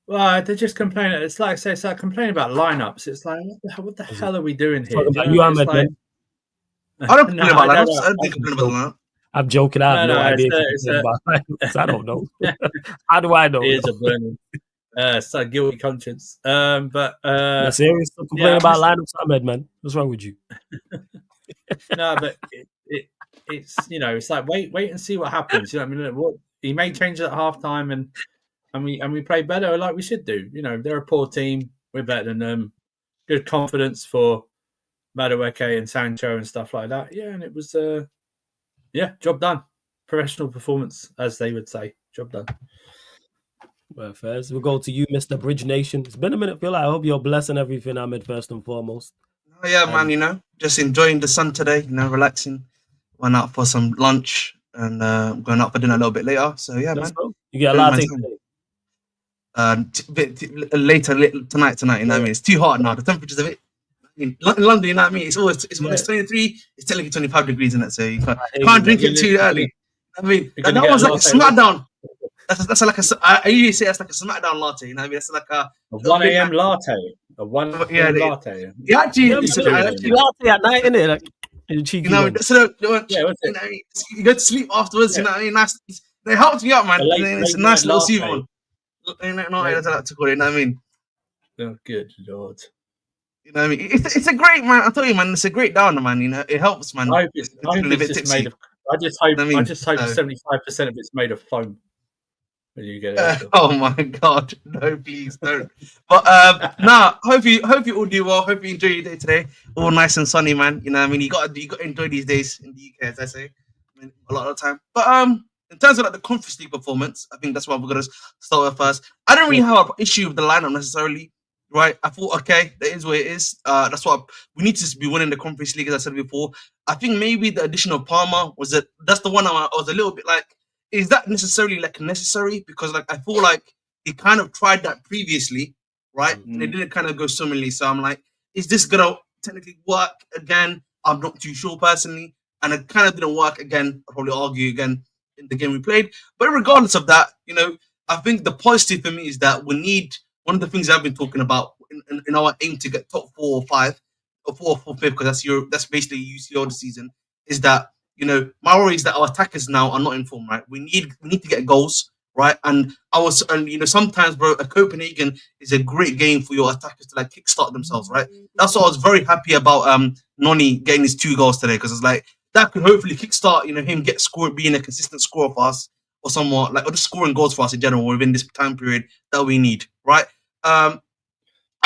they're just complaining. It's like I say, it's like complaining about lineups. It's like what the hell are we doing here? I don't complain about lineups. I don't complain about lineups. I'm joking. I have no idea. I don't know. How do I know? It is a burning. It's a guilty conscience. But serious complain about lineups, Ahmed, man. What's wrong with you? No, but it's it's like wait and see what happens. You know what I mean? What he made changes at halftime and we played better like we should do. They're a poor team. We're better than them. Good confidence for Madueke and Sancho and stuff like that. Yeah, and it was job done. professional performance, as they would say. Job done. Well, first we'll go to you, Mr. Bridge Nation. It's been a minute, Phil. I hope you're blessing everything, Ahmed, first and foremost. Oh, yeah, man, just enjoying the sun today, relaxing. Went out for some lunch and going out for dinner a little bit later. So, yeah, Let's man. go. You get a latte today? Later tonight, you know what I mean? It's too hot now. The temperature's a bit... in London, you know what I mean? It's always when it's 23, it's telling you 25 degrees in it, so you can't drink it too early. I mean, that one's like a smackdown. That's like I usually say that's like a smackdown latte. You know what I mean? It's like a 1 a.m. latte. A 1 a.m. latte. Yeah, actually, latte at night, innit? Like, you know, so you go to sleep afterwards. You know what I mean? Nice. It helps me out, man. It's a nice little soothing one. No, I don't like to call it. You know what I mean? Oh, good lord. You know what I mean? It's a great, man. I tell you, man, it's a great downer, man. You know, it helps, man. I just hope 75% of it's made of foam. You get it oh my god, no, please don't. But hope you all do well. Hope you enjoy your day today. All nice and sunny, man. You know what I mean? You got to enjoy these days in the UK, as I say. I mean, a lot of the time. But in terms of like the Conference League performance, I think that's what we're gonna start with first. I don't really have an issue with the lineup necessarily. Right, I thought, okay, that is what it is. That's what we need to be winning the Conference League, as I said before. I think maybe the addition of Palmer that's the one I was a little bit like, is that necessarily like necessary? Because like I feel like he kind of tried that previously, right? And it didn't kind of go similarly. So I'm like, is this gonna technically work again? I'm not too sure personally, and it kind of didn't work again. I'll probably argue again in the game we played. But regardless of that, I think the positive for me is that we need. One of the things I've been talking about in our aim to get top 4 or 5, or 4 or 5, because that's basically UCL this season, is that my worry is that our attackers now are not in form, right? We need to get goals, right? And sometimes, bro, a Copenhagen is a great game for your attackers to like kickstart themselves, right? That's why I was very happy about Noni getting his 2 goals today, because it's like that could hopefully kickstart him being a consistent scorer for us, or somewhat like, or just scoring goals for us in general within this time period that we need, right? I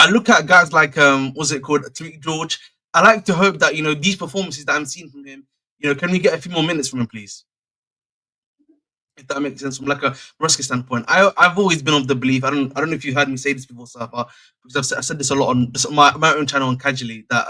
look at guys like Tariq George. I like to hope that these performances that I'm seeing from him, can we get a few more minutes from him, please? If that makes sense from like a Maresca standpoint. I've always been of the belief. I don't know if you heard me say this before, Safa, because I've said this a lot on my own channel and casually, that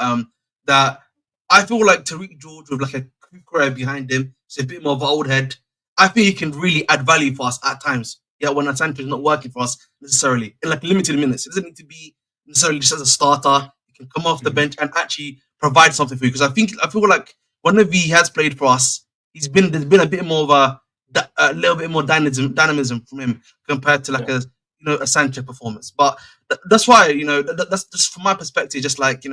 I feel like Tariq George with like a career behind him, so a bit more of an old head. I think he can really add value for us at times. Yeah, when Asante is not working for us necessarily in like limited minutes. It doesn't need to be necessarily just as a starter. He can come off the bench and actually provide something for you. Because I feel like whenever he has played for us, there's been a bit more of a little bit more dynamism from him compared to like a Sanchez performance. But that's why that's just from my perspective. Just like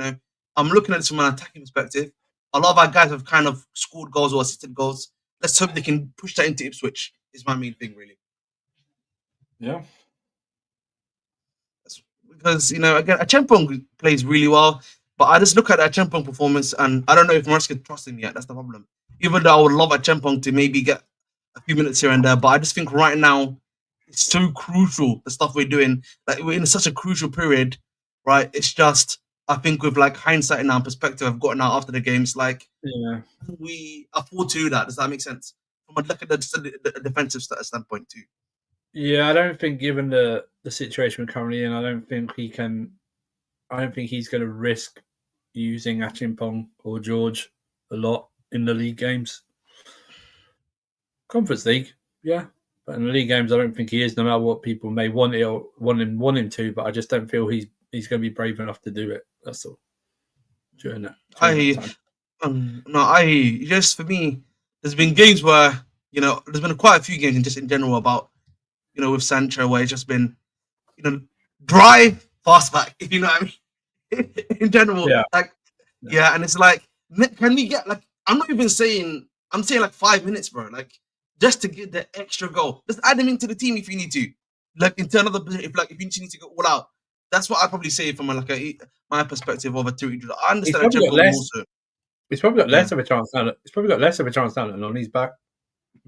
I'm looking at this from an attacking perspective. A lot of our guys have kind of scored goals or assisted goals. Let's hope they can push that into Ipswich. Is my main thing really. Yeah. Because again, Acheampong plays really well, but I just look at Acheampong performance and I don't know if Maresca trusts him yet. That's the problem. Even though I would love Acheampong to maybe get a few minutes here and there, but I just think right now it's so crucial, the stuff we're doing. Like we're in such a crucial period, right? It's just, I think with like hindsight and our perspective I've gotten out after the games, like we afford to do that. Does that make sense? From a look at the defensive standpoint too. Yeah, I don't think, given the situation we're currently in, I don't think he's going to risk using Acheampong or George a lot in the league games. Conference League, yeah, but in the league games, I don't think he is. No matter what people may want him to, but I just don't feel he's going to be brave enough to do it. That's all. During that time. Just for me, there's been games where there's been quite a few games just in general about. With Sancho, where it's just been, dry, fast back, if you know what I mean? In general, and it's like, can we get like, I'm saying like 5 minutes, bro, like, just to get the extra goal. Just add him into the team if you need to, like, into another position, if you need to go all out. That's what I'd probably say from my perspective of a Tariq. I understand. He's probably got less of a chance now. He's probably got less of a chance now than on his back.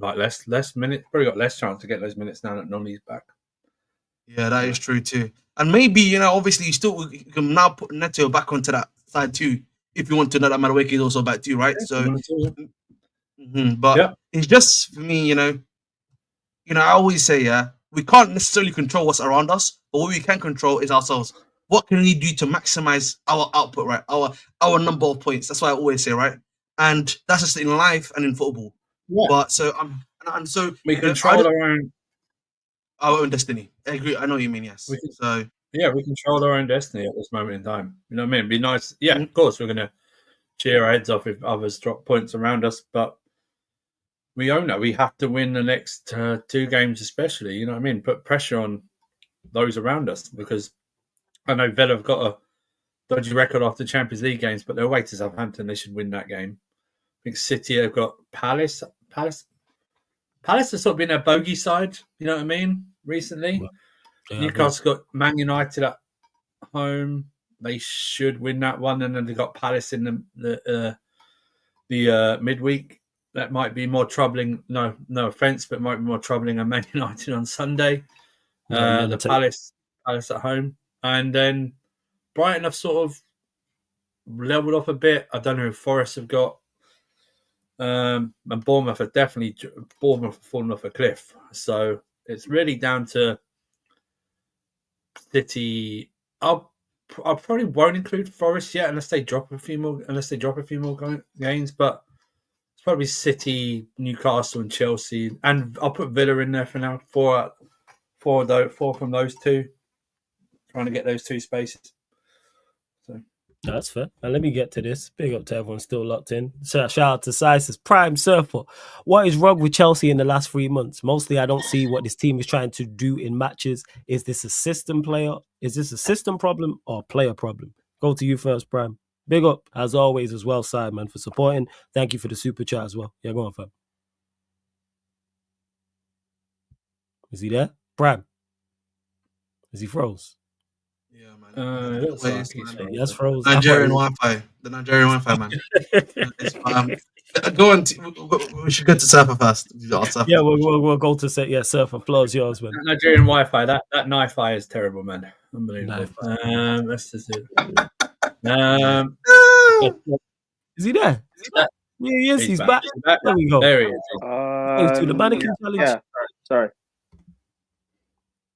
Like less minutes, probably got less chance to get those minutes now that Noni's back. Yeah, that is true too. And maybe obviously you can now put Neto back onto that side too, if you want to know that Madueke is also back too, right? So But it's just for me, I always say, we can't necessarily control what's around us, but what we can control is ourselves. What can we do to maximize our output, right? Our number of points. That's what I always say, right? And that's just in life and in football. Yeah. But so we control our own destiny. I agree. I know what you mean. Yes. We control our own destiny at this moment in time. You know what I mean? It'd be nice. Yeah, of course, we're going to cheer our heads off if others drop points around us, but we own that. We have to win the next 2 games, especially. You know what I mean? Put pressure on those around us, because I know Villa have got a dodgy record after Champions League games, but they're away to Southampton. They should win that game. I think City have got Palace. Palace has sort of been a bogey side. You know what I mean? Recently, Newcastle got Man United at home. They should win that one, and then they got Palace in the midweek. That might be more troubling. No offense, but might be more troubling than Man United on Sunday. The Palace at home, and then Brighton have sort of leveled off a bit. I don't know who Forest have got, and Bournemouth have fallen off a cliff. So it's really down to City. I probably won't include Forest yet unless they drop a few more games, but it's probably City, Newcastle, and Chelsea, and I'll put Villa in there for now. Four from those 2, trying to get those 2 spaces. So that's fair. And let me get to this. Big up to everyone still locked in. Shout out to Sisis, Prime Surfer. What is wrong with Chelsea in the last 3 months? Mostly, I don't see what this team is trying to do in matches. Is this a system problem or player problem? Go to you first, Prime. Big up, as always, as well, Simon, for supporting. Thank you for the super chat as well. Yeah, go on, fam. Is he there? Prime. Is he froze? Yeah, man. Yes, froze. Nigerian Wi-Fi. The Nigerian Wi-Fi, man. Go on. We should go to Surfer first. Yeah, we'll go to say, yeah, Surfer. Floor is yours, man. Nigerian Wi-Fi. That Wi-Fi is terrible, man. Unbelievable. That's just it. Is he there? Yeah, he is. He's back. There we go. There he is. To the mannequin challenge. Yeah, sorry.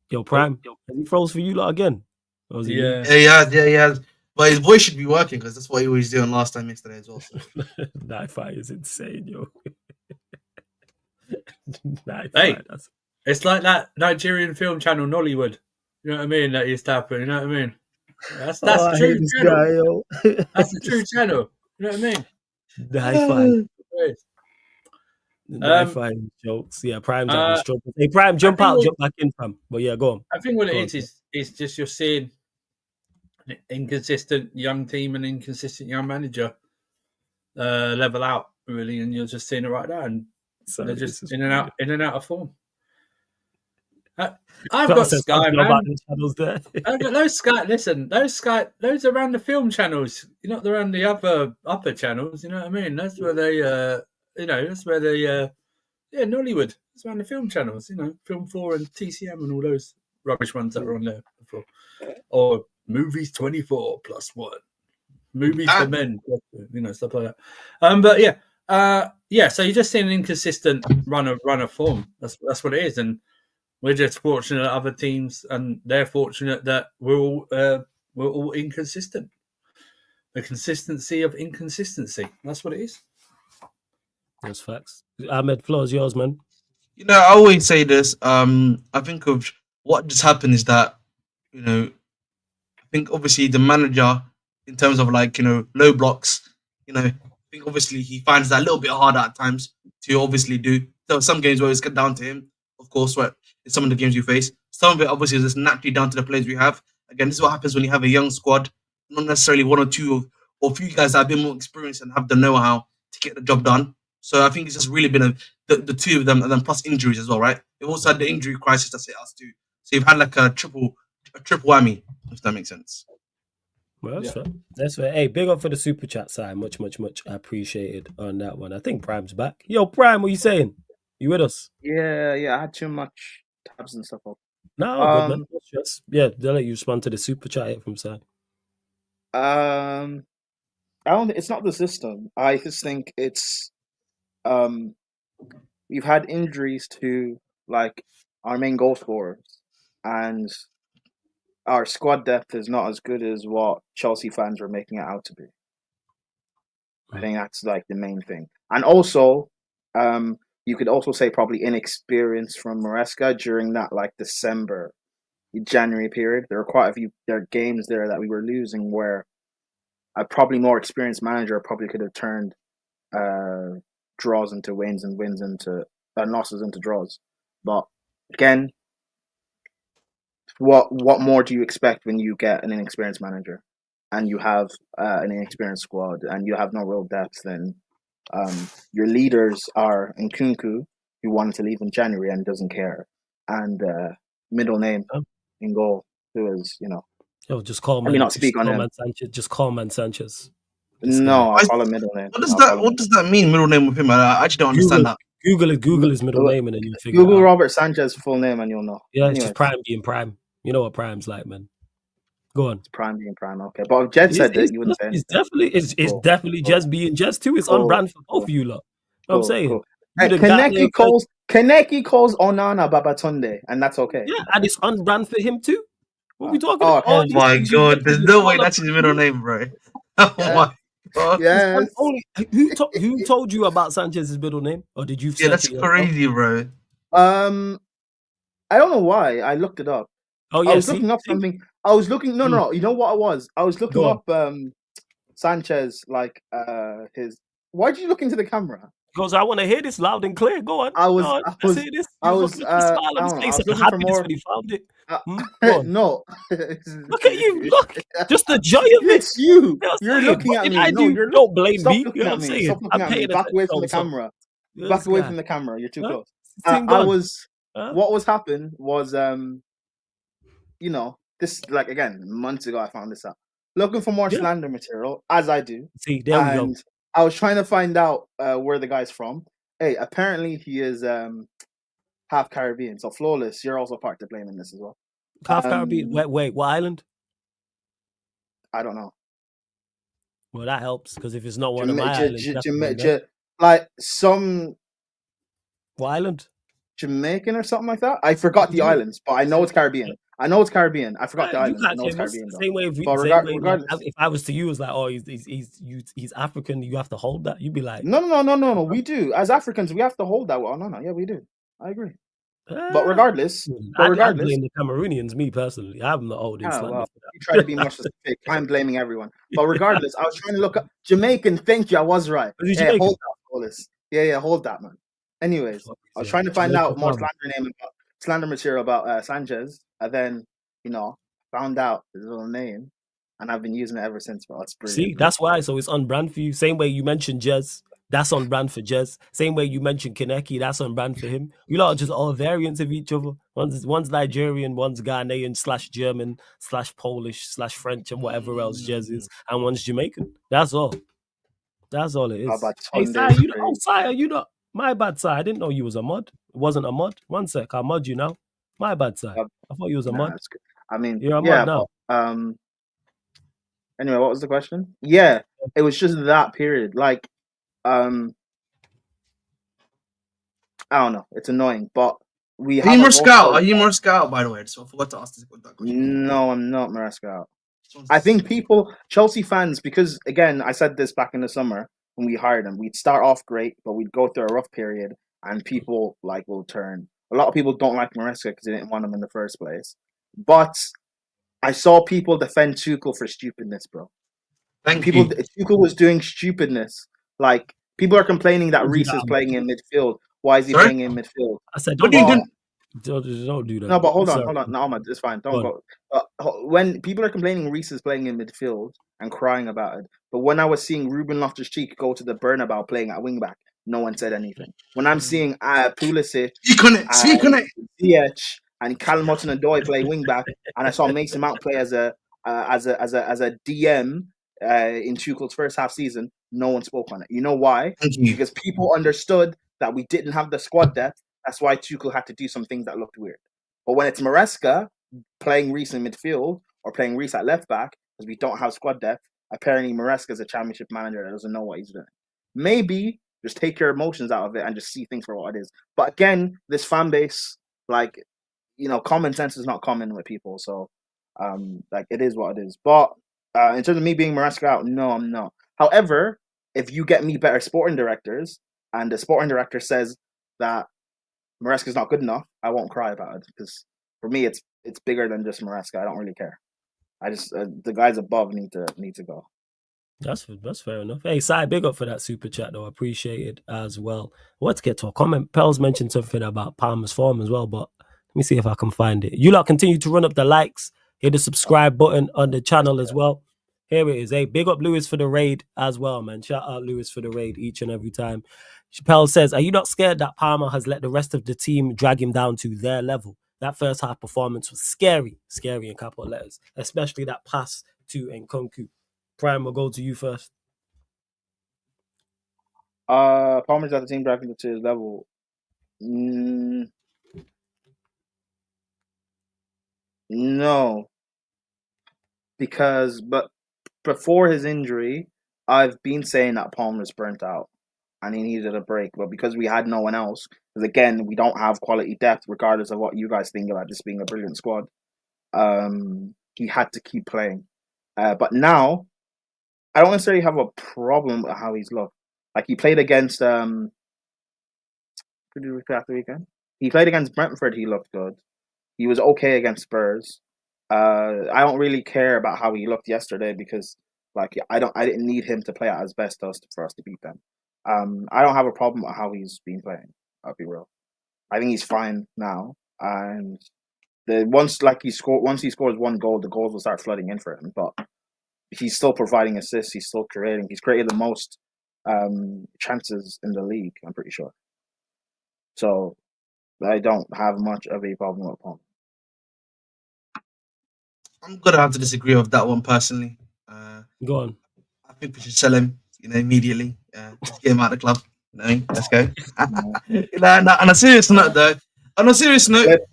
Yo, Prime. Has he froze for you lot again? Yeah. But his voice should be working because that's what he was doing yesterday as well. So. Wi-Fi is insane, yo. Hey, it's like that Nigerian film channel Nollywood. You know what I mean? That used to happen. You know what I mean? That's the true channel. That's the true channel. You know what I mean? Wi-Fi jokes. Yeah, Prime's having struggles. Hey, Prime, jump back in, fam. But yeah, go on. I think what it is just you're seeing an inconsistent young team and inconsistent young manager level out, really, and you're just seeing it right now, and they're just in and out of form. I've got Sky, man. I've got those Sky. Listen, those are around the film channels. You're not around the upper channels. You know what I mean? That's where they, Nollywood. It's around the film channels. You know, Film 4 and TCM and all those rubbish ones that were on there before. Or Movies 24 plus 1, Movies for Men. You know, stuff like that. But yeah. So you're just seeing an inconsistent run of form. That's what it is, and we're just fortunate that other teams, and they're fortunate that we're all inconsistent. The consistency of inconsistency. That's what it is. That's facts. Ahmed, floor is yours, man. You know, I always say this. I think of what just happened is that, I think obviously the manager, in terms of low blocks, I think obviously he finds that a little bit harder at times to obviously do. There are some games where it's get down to him, of course, right? In some of the games you face. Some of it obviously is just naturally down to the players we have. Again, this is what happens when you have a young squad, not necessarily one or two or a few guys that have been more experienced and have the know-how to get the job done. So I think it's just really been the two of them, and then plus injuries as well, right? They've also had the injury crisis that's hit us too. So you've had like a triple whammy, if that makes sense. Well, that's fair. That's fair. Hey, big up for the super chat side. Much appreciated on that one. I think Prime's back. Yo, Prime, what you saying? You with us? Yeah. I had too much tabs and stuff up. No, good, man. Yeah, they'll let you respond to the super chat here from side. It's not the system. I just think it's we've had injuries to like our main goal scorers, and our squad depth is not as good as what Chelsea fans were making it out to be. I think that's like the main thing. And also, you could also say probably inexperience from Maresca during that like December, January period. There were quite a few games there that we were losing where a probably more experienced manager probably could have turned draws into wins and wins into losses into draws. But again, what more do you expect when you get an inexperienced manager and you have an inexperienced squad and you have no real depth? Then your leaders are Nkunku, who wanted to leave in January and doesn't care, and middle name in goal, who is Just call let me not speak on him. Man Sanchez. Just call man Sanchez. No, I'll call him middle name. What does that mean? Middle name with him? I actually don't understand that. Google his middle name and then you figure Google it out. Robert Sanchez full name and you'll know. Yeah, it's just Prime being Prime. You know what Prime's like, man. Go on. It's Prime being Prime, okay. But if Jed said that, you wouldn't say anything. It's definitely just being just too. It's on brand for both of you lot. Know what I'm saying. Kaneki calls Onana Babatunde, and that's okay. Yeah, and it's on brand for him too. What are we talking about? Oh my god, there's no way that's his middle name, bro. Oh my god. Yes. Who told you about Sanchez's middle name? Or did you? Yeah, that's crazy, bro. I don't know why. I looked it up. Oh yeah, I was looking up something. I was looking. No. You know what I was? I was looking up Sanchez, like his. Why'd you look into the camera? Because I want to hear this loud and clear. Go on. I was looking for more. When he found it. No. Look at you. Look. Just the joy of it. It's you. You're looking at me. No, don't blame Stop me. looking You know at what I'm me. saying? Stop looking at me. Back away from the camera. Back away from the camera. You're too close. What was happening was this, like, again, months ago I found this out. Looking for more slander material, as I do. See, there we go. I was trying to find out where the guy's from. Hey, apparently he is half Caribbean. So Flawless, you're also part to blame in this as well. Half Caribbean. Wait, what island? I don't know. Well, that helps because if it's not one of my islands, like some. What island? Jamaican or something like that. I forgot the islands, but I know it's Caribbean. I forgot the islands. I know it's Caribbean. Same way. Regardless, if I was to you, it's like, oh, he's African. You have to hold that. You'd be like, no. We do as Africans. We have to hold that. Well, no. Yeah, we do. I agree. But regardless, I blame the Cameroonians. Me personally, I'm the oldest. You try to be more specific. I'm blaming everyone. But regardless, I was trying to look up Jamaican. Thank you. I was right. Hey, hold that, Flawless. Yeah, hold that, man. Anyways, I was trying to find out more slander material about Sanchez, and then found out his little name, and I've been using it ever since. Bro, it's brilliant. See, that's why. So it's on brand for you. Same way you mentioned Jez, that's on brand for Jez. Same way you mentioned Kaneki, that's on brand for him. You lot are just all variants of each other. One's Nigerian, one's Ghanaian / German / Polish / French, and whatever else Jez is, and one's Jamaican. That's all. That's all it is. Hey, Sire, you know. My bad, sir. I didn't know you was a mod. It wasn't a mod. One sec, I'll mod you now. My bad, sir. I thought you was a mod. That's good. I mean, you're a mod now. But, anyway, what was the question? Yeah, it was just that period. Like, I don't know. It's annoying, but we have. Are you Maresca? By the way, so I forgot to ask that question. No, I'm not Maresca. I think Chelsea fans, because again, I said this back in the summer. When we hired him, we'd start off great, but we'd go through a rough period, and people will turn. A lot of people don't like Maresca because they didn't want him in the first place. But I saw people defend Tuchel for stupidness, bro. Tuchel was doing stupidness. Like, people are complaining that Reece is playing in midfield. Why is he playing in midfield? I said, don't do that. No, but hold on. No, Ahmad, it's fine. Don't go. When people are complaining Reece is playing in midfield and crying about it, but when I was seeing Ruben Loftus-Cheek go to the Bernabeu playing at wing back, no one said anything. When I'm seeing Pulisic, Ziyech, and Callum Hudson-Odoi play wing back, and I saw Mason Mount play as a DM in Tuchel's first half season, no one spoke on it. You know why? Because people understood that we didn't have the squad depth. That's why Tuchel had to do some things that looked weird. But when it's Maresca playing Reece in midfield or playing Reece at left back, because we don't have squad depth, apparently Maresca is a championship manager that doesn't know what he's doing. Maybe Just take your emotions out of it and just see things for what it is. But again, this fan base, like, common sense is not common with people. So, like, it is what it is. But in terms of me being Maresca out, no, I'm not. However, if you get me better sporting directors and the sporting director says that Maresca's not good enough, I won't cry about it, because for me, it's bigger than just Maresca. I don't really care. I just the guys above need to go. That's fair enough. Hey, Si, big up for that super chat, though. I appreciate it as well. Let's get to a comment. Pels mentioned something about Palmer's form as well, but let me see if I can find it. You lot continue to run up the likes, hit the subscribe button on the channel as well. Here it is. Hey, big up Lewis for the raid as well, man. Shout out Lewis for the raid each and every time. Chappelle says, are you not scared that Palmer has let the rest of the team drag him down to their level? That first half performance was scary in capital letters, especially that pass to Nkunku. Prime, we'll go to you first. Palmer's at the team dragging to his level. No, but before his injury, I've been saying that Palmer's burnt out and he needed a break. But because we had no one else, because again, we don't have quality depth, regardless of what you guys think about this being a brilliant squad, he had to keep playing. But now, I don't necessarily have a problem with how he's looked. Like, he played against who did we play after the weekend? He played against Brentford. He looked good. He was okay against Spurs. I don't really care about how he looked yesterday, because like I didn't need him to play at his best for us to beat them. I don't have a problem with how he's been playing. I'll be real. I think he's fine now. And once he scores one goal, the goals will start flooding in for him. But he's still providing assists. He's still creating. He's created the most chances in the league, I'm pretty sure. So I don't have much of a problem with Palmer. I'm gonna have to disagree with that one personally. Go on. I think we should sell him, immediately. Just get him out of the club. Let's go. On a serious note, though,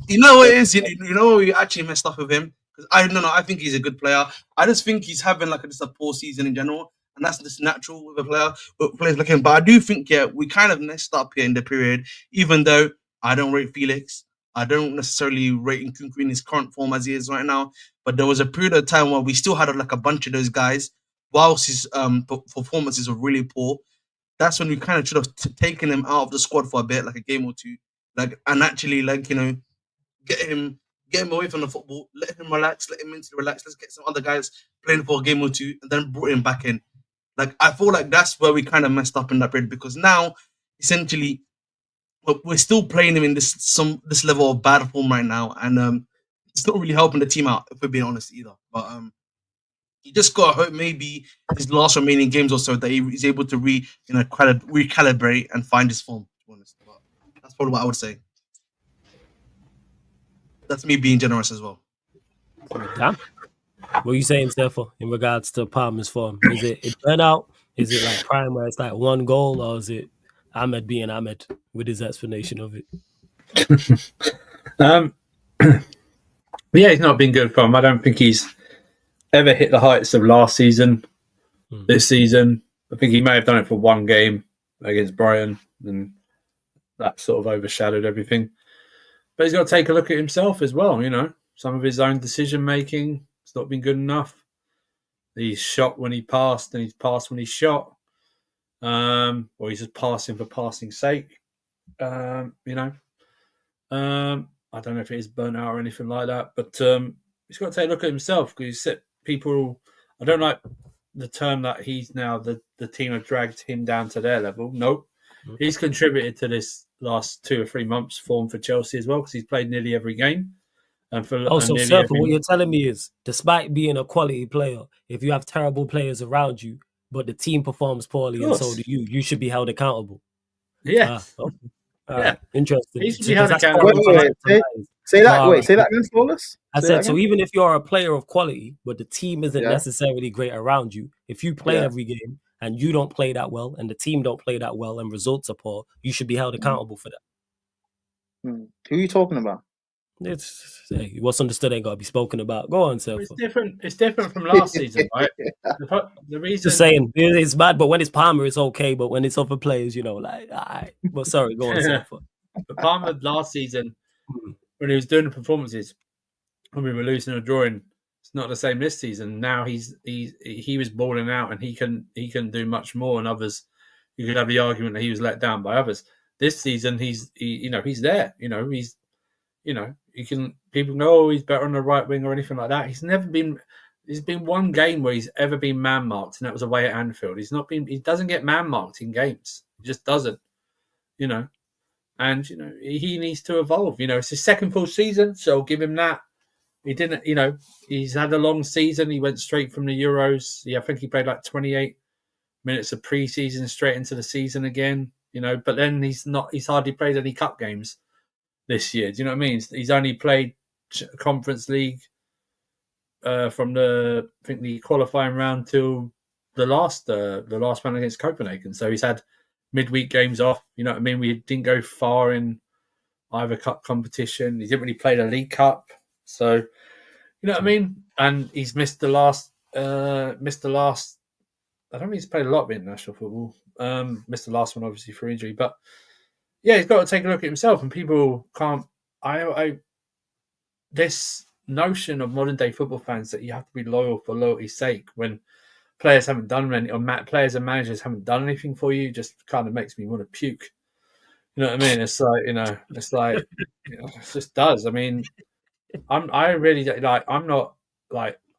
you know what it is? You know what we actually messed up with him? Because I think he's a good player. I just think he's having just a poor season in general, and that's just natural with a player. But players like him. But I do think we kind of messed up here in the period. Even though I don't rate Felix, I don't necessarily rate Nkunku in his current form as he is right now. But there was a period of time where we still had a bunch of those guys, whilst his performances were really poor. That's when we kind of should have taken him out of the squad for a bit, like a game or two, and actually get him away from the football, let him relax, let him mentally relax. Let's get some other guys playing for a game or two, and then brought him back in. I feel like that's where we kind of messed up in that period, because now essentially we're still playing him in this level of bad form right now, and it's not really helping the team out, if we're being honest either. But you just got to hope maybe his last remaining games or so that he's able to recalibrate and find his form. To be honest, but that's probably what I would say. That's me being generous as well. Damn. What are you saying, Stefan, in regards to Palmer's form? Is it burnout? Is it like Prime, where it's like one goal, or is it Ahmed being Ahmed with his explanation of it? Yeah, he's not been good for him. I don't think he's ever hit the heights of last season. This season, I think he may have done it for one game against Brighton, and that sort of overshadowed everything. But he's got to take a look at himself as well. Some of his own decision making has not been good enough. He's shot when he passed, and he's passed when he shot. Or he's just passing for passing's sake. I don't know if it is burnt out or anything like that, but he's got to take a look at himself, because people. I don't like the term that he's now the team have dragged him down to their level. Nope, he's contributed to this last 2 or 3 months form for Chelsea as well, because he's played nearly every game. So what you're telling me is, despite being a quality player, if you have terrible players around you, but the team performs poorly and so do you should be held accountable. Yeah. Interesting. He should be held accountable. Say that again, Flawless. I said, so even if you're a player of quality, but the team isn't necessarily great around you, if you play every game and you don't play that well, and the team don't play that well, and results are poor, you should be held accountable for that. Who are you talking about? Hey, what's understood ain't got to be spoken about. Go on, Seth. It's different. It's different from last season, right? The reason, Just saying, it's bad, but when it's Palmer, it's okay. But when it's other players, like, all right. But sorry, go on, Seth. But Palmer last season, when he was doing the performances, when we were losing or drawing, it's not the same this season. Now he was balling out, and he can do much more. And others, you could have the argument that he was let down by others. This season, he's there. People know he's better on the right wing or anything like that. He's never been. There's been one game where he's ever been man marked, and that was away at Anfield. He doesn't get man marked in games. He just doesn't. And he needs to evolve. It's his second full season, so I'll give him that. He didn't, he's had a long season. He went straight from the Euros. I think he played like 28 minutes of pre-season straight into the season again. But then he's hardly played any cup games this year. Do you know what I mean? He's only played Conference League from the qualifying round till the last one against Copenhagen. So he's had midweek games off. You know what I mean? We didn't go far in either cup competition. He didn't really play the League Cup. So, you know what I mean? And he's missed the last. I don't think he's played a lot of international football. Missed the last one, obviously, for injury. But, yeah, he's got to take a look at himself. And people can't... This notion of modern-day football fans that you have to be loyal for loyalty's sake when players haven't done anything, or players and managers haven't done anything for you, just kind of makes me want to puke. You know what I mean? It's like, it just does. I mean... I'm not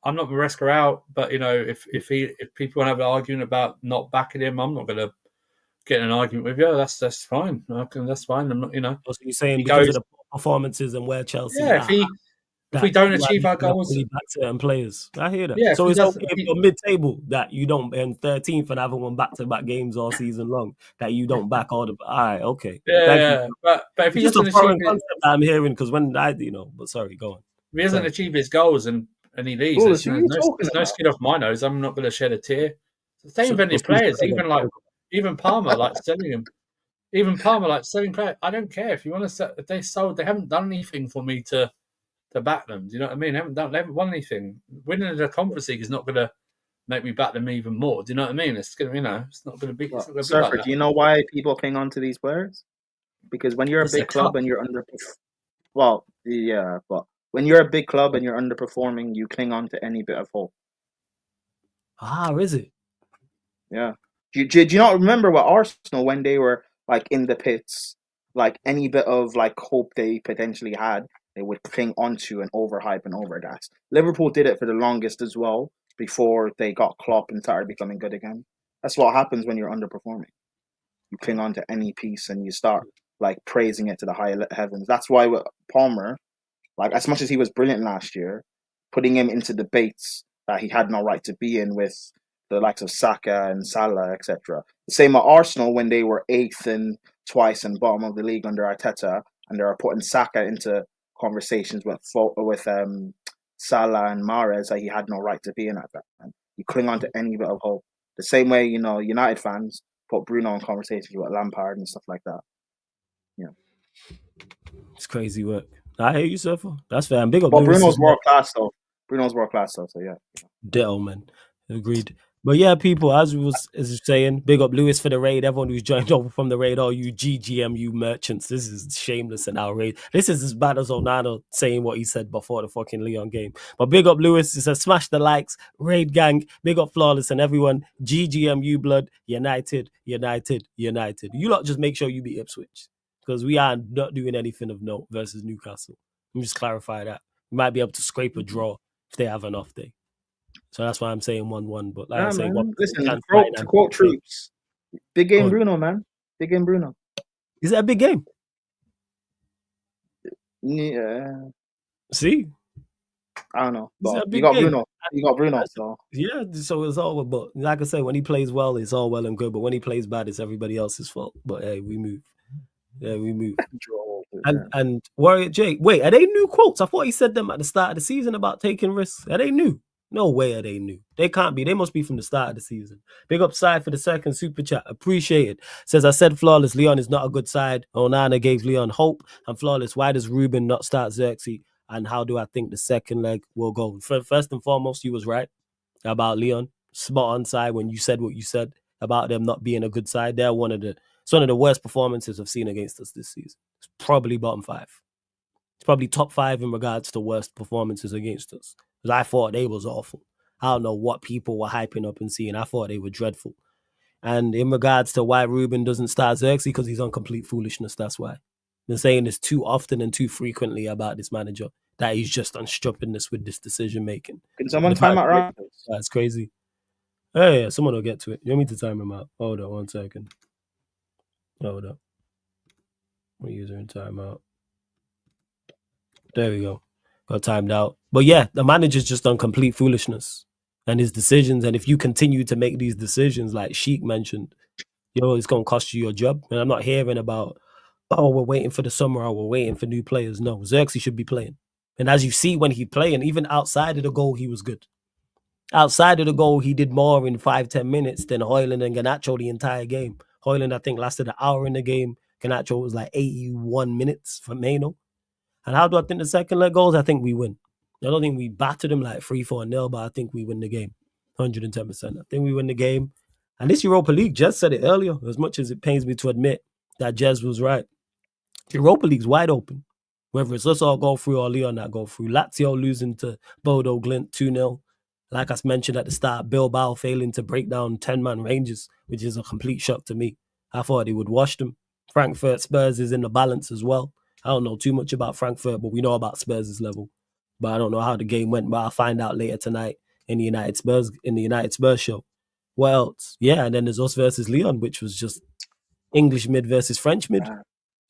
Maresca out, but if people want to have an argument about not backing him, I'm not going to get in an argument with you. That's fine. That's fine. I'm not. So you're saying because of the performances and where Chelsea? Yeah. If we don't achieve our goals, really back certain players. I hear that. Yeah, so it's okay if you're mid-table that you don't end 13th and haven't won back-to-back games all season long that you don't back all the. All right, okay. Yeah. But if he doesn't achieve concept that I'm hearing because when I but sorry, go on. If he doesn't achieve his goals and he leaves, there's no skin off my nose. I'm not going to shed a tear. The same with any players, even Palmer, like selling him. Even Palmer, like selling players. I don't care if you want to sell. If they sold, they haven't done anything for me to back them. Do you know what I mean? They haven't won anything. Winning the Conference League is not going to make me back them even more. Do you know what I mean? It's going to, it's not going to be. Surfer, do you know why people cling on to these players? Because when you're a big club and you're but when you're a big club and you're underperforming, you cling on to any bit of hope. Is it? Yeah. Do you not remember what Arsenal when they were like in the pits, like any bit of like hope they potentially had, they would cling onto and overhype and overgas. Liverpool did it for the longest as well before they got Klopp and started becoming good again. That's what happens when you're underperforming. You cling on to any piece and you start like praising it to the high heavens. That's why with Palmer, like as much as he was brilliant last year, putting him into debates that he had no right to be in with the likes of Saka and Salah, etc. The same at Arsenal when they were 8th and twice and bottom of the league under Arteta, and they were putting Saka into conversations with Salah and Mahrez that he had no right to be in at that time. You cling on to any bit of hope. The same way, United fans put Bruno in conversations with Lampard and stuff like that. Yeah. It's crazy work. I hear you, Surfer. That's fair. And big up. But Bruno's world class, though. So yeah. Ditto, man. Agreed. But yeah, people, as you saying, big up Lewis for the raid. Everyone who's joined over from the raid, all you GGMU merchants. This is shameless and outrage. This is as bad as Onana saying what he said before the fucking Lyon game. But big up Lewis. He says, smash the likes, raid gang, big up Flawless and everyone. GGMU blood, united. You lot just make sure you beat Ipswich. Because we are not doing anything of note versus Newcastle. Let me just clarify that. We might be able to scrape a draw if they have an off day. So that's why I'm saying 1-1. But like I say, listen, to quote Troops, big game Bruno, man. Big game Bruno. Is that a big game? Yeah. See? I don't know. But you got Bruno. You got Bruno. So. Yeah, so it's all. But like I say, when he plays well, it's all well and good. But when he plays bad, it's everybody else's fault. But hey, we move. Yeah, we move. And Warrior Jake, wait, are they new quotes? I thought he said them at the start of the season about taking risks. Are they new? No way are they new. They can't be. They must be from the start of the season. Big up side for the second super chat. Appreciate it. Says, I said flawless. Lyon is not a good side. Onana gave Lyon hope. And flawless. Why does Ruben not start Xerxes? And how do I think the second leg will go? First and foremost, you was right about Lyon. Spot on side when you said what you said about them not being a good side. They're it's one of the worst performances I've seen against us this season. It's probably bottom 5. It's probably top 5 in regards to worst performances against us. Because I thought they was awful. I don't know what people were hyping up and seeing. I thought they were dreadful. And in regards to why Ruben doesn't start Xerxes, because he's on complete foolishness, that's why. Been saying this too often and too frequently about this manager, that he's just on stupidness with this decision making. Can someone time out right? That's crazy. Hey, yeah, someone will get to it. You want me to time him out? Hold on 1 second. Hold up. We're using timeout. There we go. Got timed out. But yeah, the manager's just on complete foolishness and his decisions. And if you continue to make these decisions, like Sheik mentioned, it's going to cost you your job. And I'm not hearing about, we're waiting for the summer or we're waiting for new players. No, Xerxes should be playing. And as you see when he playing, even outside of the goal, he was good. Outside of the goal, he did more in 5-10 minutes than Højlund and Garnacho the entire game. Højlund, I think, lasted an hour in the game. Garnacho was like 81 minutes for Mano. And how do I think the second leg goes? I think we win. I don't think we battered them like 3-4-0, but I think we win the game. 110%. I think we win the game. And this Europa League, Jez said it earlier, as much as it pains me to admit that Jez was right. Europa League's wide open. Whether it's us all go through or Lyon not go through. Lazio losing to Bodo Glimt 2-0. Like I mentioned at the start, Bilbao failing to break down 10-man Rangers, which is a complete shock to me. I thought he would wash them. Frankfurt Spurs is in the balance as well. I don't know too much about Frankfurt, but we know about Spurs' level. But I don't know how the game went, but I'll find out later tonight in the United Spurs show. What else? Yeah, and then there's us versus Lyon, which was just English mid versus French mid.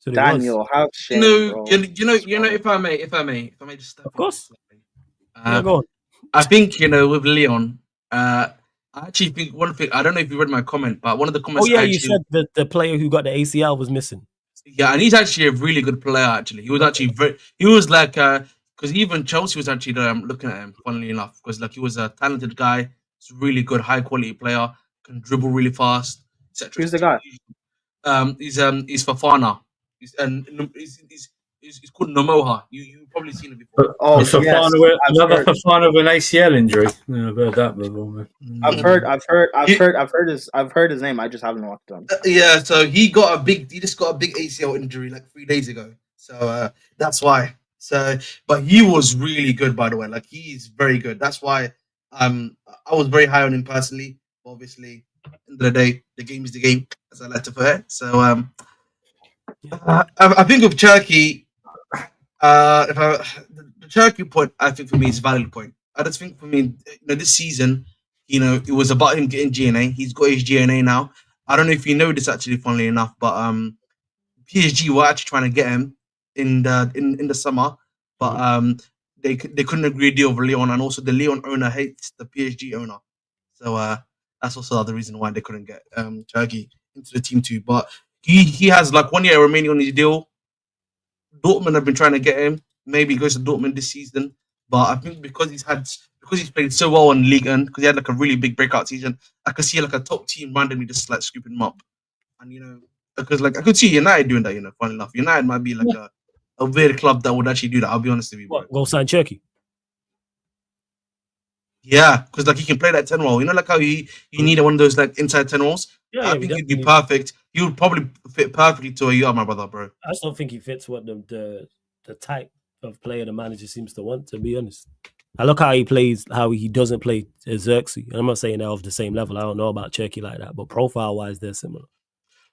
So Daniel, have shame, bro. If I may just step of course. Go on. I think with Lyon, I actually think one thing. I don't know if you read my comment, but one of the comments. Oh yeah, you said that the player who got the ACL was missing. Yeah, and he's actually a really good player. Actually, he was actually he was like because even Chelsea was actually looking at him. Funnily enough, because like he was a talented guy, he's a really good, high quality player, can dribble really fast, etc. Who's the guy? He's Fofana. He's called Nomoha. You've probably seen it before. Oh, yes, another Fofana with an ACL injury. Yeah, I've heard that before. I've heard his name. I just haven't watched him. Yeah, so he just got a big ACL injury like 3 days ago. So that's why. So, but he was really good, by the way. Like he's very good. That's why I was very high on him personally. Obviously, at the end of the day, the game is the game, as I like to put it. So I think with Turkey, the Turkey point, I think for me is a valid point. I just think for me, this season, it was about him getting GNA. He's got his GNA now. I don't know if you know this actually, funnily enough, but PSG were actually trying to get him in the summer, but they couldn't agree a deal with Lyon, and also the Lyon owner hates the PSG owner, so that's also the other reason why they couldn't get Turkey into the team too. But he has like 1 year remaining on his deal. Dortmund have been trying to get him. Maybe he goes to Dortmund this season. But I think because he's played so well in Ligue 1, because he had like a really big breakout season, I could see like a top team randomly just like scooping him up. And because like I could see United doing that, funny enough. United might be like a weird club that would actually do that. I'll be honest with you, bro. Go sign Cherky. Yeah, because like he can play that 10 role. Like how you need one of those like inside 10 roles. Yeah, I think he'd be perfect. He would probably fit perfectly to you are, my brother, bro. I just don't think he fits what the type of player the manager seems to want, to be honest. I look how he plays, how he doesn't play Xerxes. And I'm not saying they're of the same level. I don't know about Cherky like that, but profile-wise, they're similar.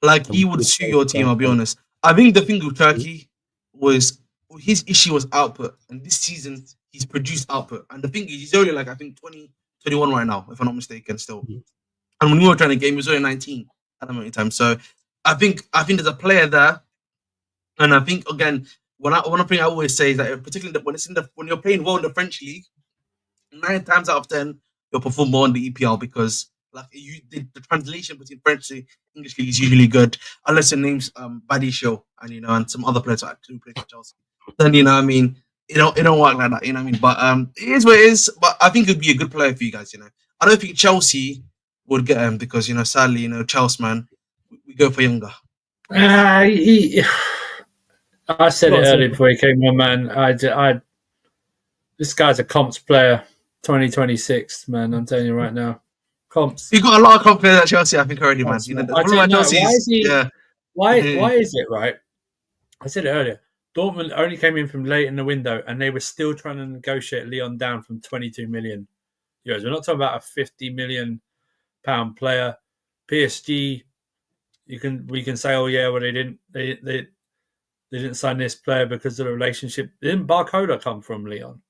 Like he would suit your team, I'll be honest. I think the thing with Turkey was his issue was output, and this season he's produced output. And the thing is, he's only like I think 20, 21 right now, if I'm not mistaken, still. Mm-hmm. And when we were trying to game, he was only 19 at the moment in time. So I think there's a player there, and I think again, one thing I always say is that particularly when you're playing well in the French league, 9 times out of 10 you'll perform more in the EPL because like the translation between French to English league is usually good, unless your name's Badi Show and and some other players who actually play for Chelsea. Then it don't work like that. You know what I mean? But it is what it is. But I think it'd be a good player for you guys. You know, I don't think Chelsea would get him because sadly, Chelsea man, we go for younger. I said it earlier before he came on, man. This guy's a comps player, 2026, man. I'm telling you right now, comps. You got a lot of comps players at Chelsea, I think already, man. Why is it right? I said it earlier. Dortmund only came in from late in the window, and they were still trying to negotiate Lyon down from 22 million euros. We're not talking about a 50 million pound player. PSG, we can say, oh yeah, well they didn't sign this player because of the relationship. Didn't Barcola come from Lyon?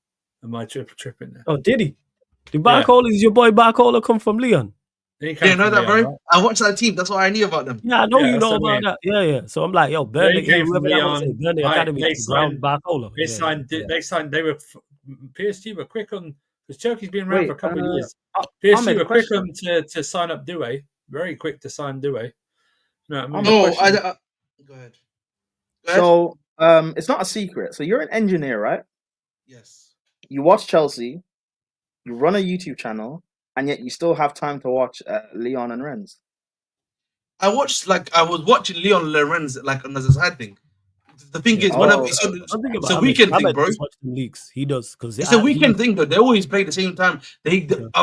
Am I tripping there? Oh, did he? Did Barcola, is your boy Barcola come from Lyon? Yeah, know that, bro. Right? I watched that team. That's what I knew about them. Yeah, I know you know about that. Yeah. So I'm like, yo, Burnley came from Lyon. Burnley Academy. They signed Barcola. They were PSG were quick on because Turkey's been around for a couple of years. PSG were quick on to sign up Doué. Very quick to sign Doué. No, go ahead. So it's not a secret. So you're an engineer, right? Yes. You watch Chelsea. You run a YouTube channel. And yet you still have time to watch Lyon and Rennes. I was watching Lyon and Rennes as a side thing. The thing is, whenever it's a weekend thing, bro. Leagues. He does because it's a weekend thing, though. They always play at the same time.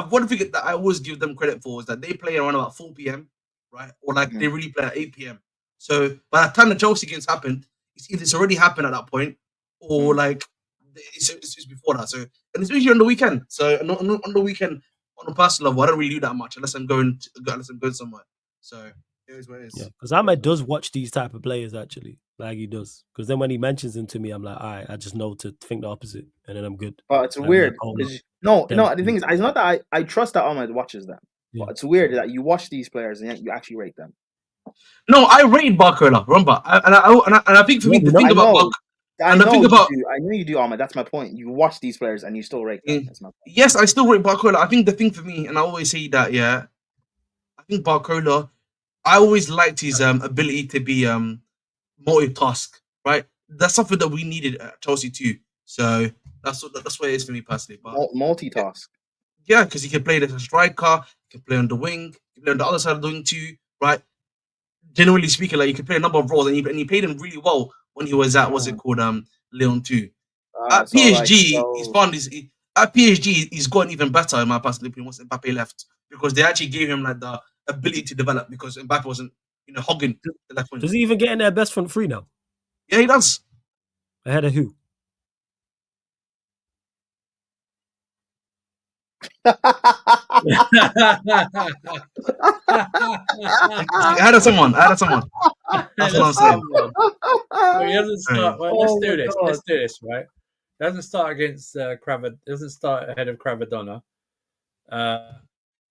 One thing that I always give them credit for is that they play around about 4 p.m. right, or they really play at 8 p.m. So by the time the Chelsea games happened, it's already happened at that point, or it's before that. So and it's usually on the weekend. So on the weekend. On a personal level, I don't really do that much unless I'm going somewhere. So it is what it is. Yeah, because Ahmed does watch these type of players actually, like he does. Because then when he mentions them to me, I'm like, all right, I just know to think the opposite, and then I'm good. But it's weird. No. The thing is, it's not that I trust that Ahmed watches them. Yeah. But it's weird that you watch these players and yet you actually rate them. No, I rated Barcola, remember? And I think for me, the thing about Barcola. I know you do, Ahmed. That's my point. You watch these players and you still rate them. That's my point. Yes, I still rate Barcola. I think the thing for me, and I always say that, I think Barcola, I always liked his ability to be multitask, right? That's something that we needed at Chelsea too. So that's what it is for me personally. But multitask. Yeah, because he can play as a striker, he can play on the wing, he can play on the other side of the wing too, right? Generally speaking, he can play a number of roles, and he played them really well when he was at Lyon 2. At PSG, at PSG, he's gotten even better in my personal opinion once Mbappe left, because they actually gave him the ability to develop because Mbappe wasn't hogging the left wing. Does he even get in their best front three now? Yeah, he does. Ahead of who? I had someone. That's what I'm saying. He doesn't start. Well, let's do this. Let's do this, right? He doesn't start against doesn't start ahead of Cravadonna.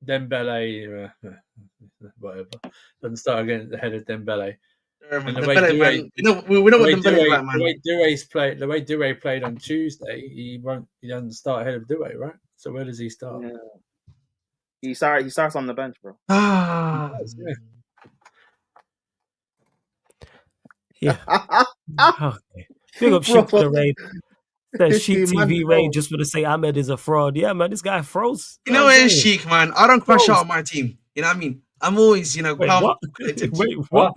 Dembele, whatever. Doesn't start ahead of Dembele. And the way Doué played on Tuesday, he doesn't start ahead of Doué, right? So where does he start? Yeah. He starts on the bench, bro. Yeah. Okay. Big up Sheik for the raid. Says Sheik TV raid just for to say Ahmed is a fraud. Yeah, man, this guy froze. You know what it is, Sheik, man? I don't crash out on my team. You know what I mean? I'm always, Wait, what?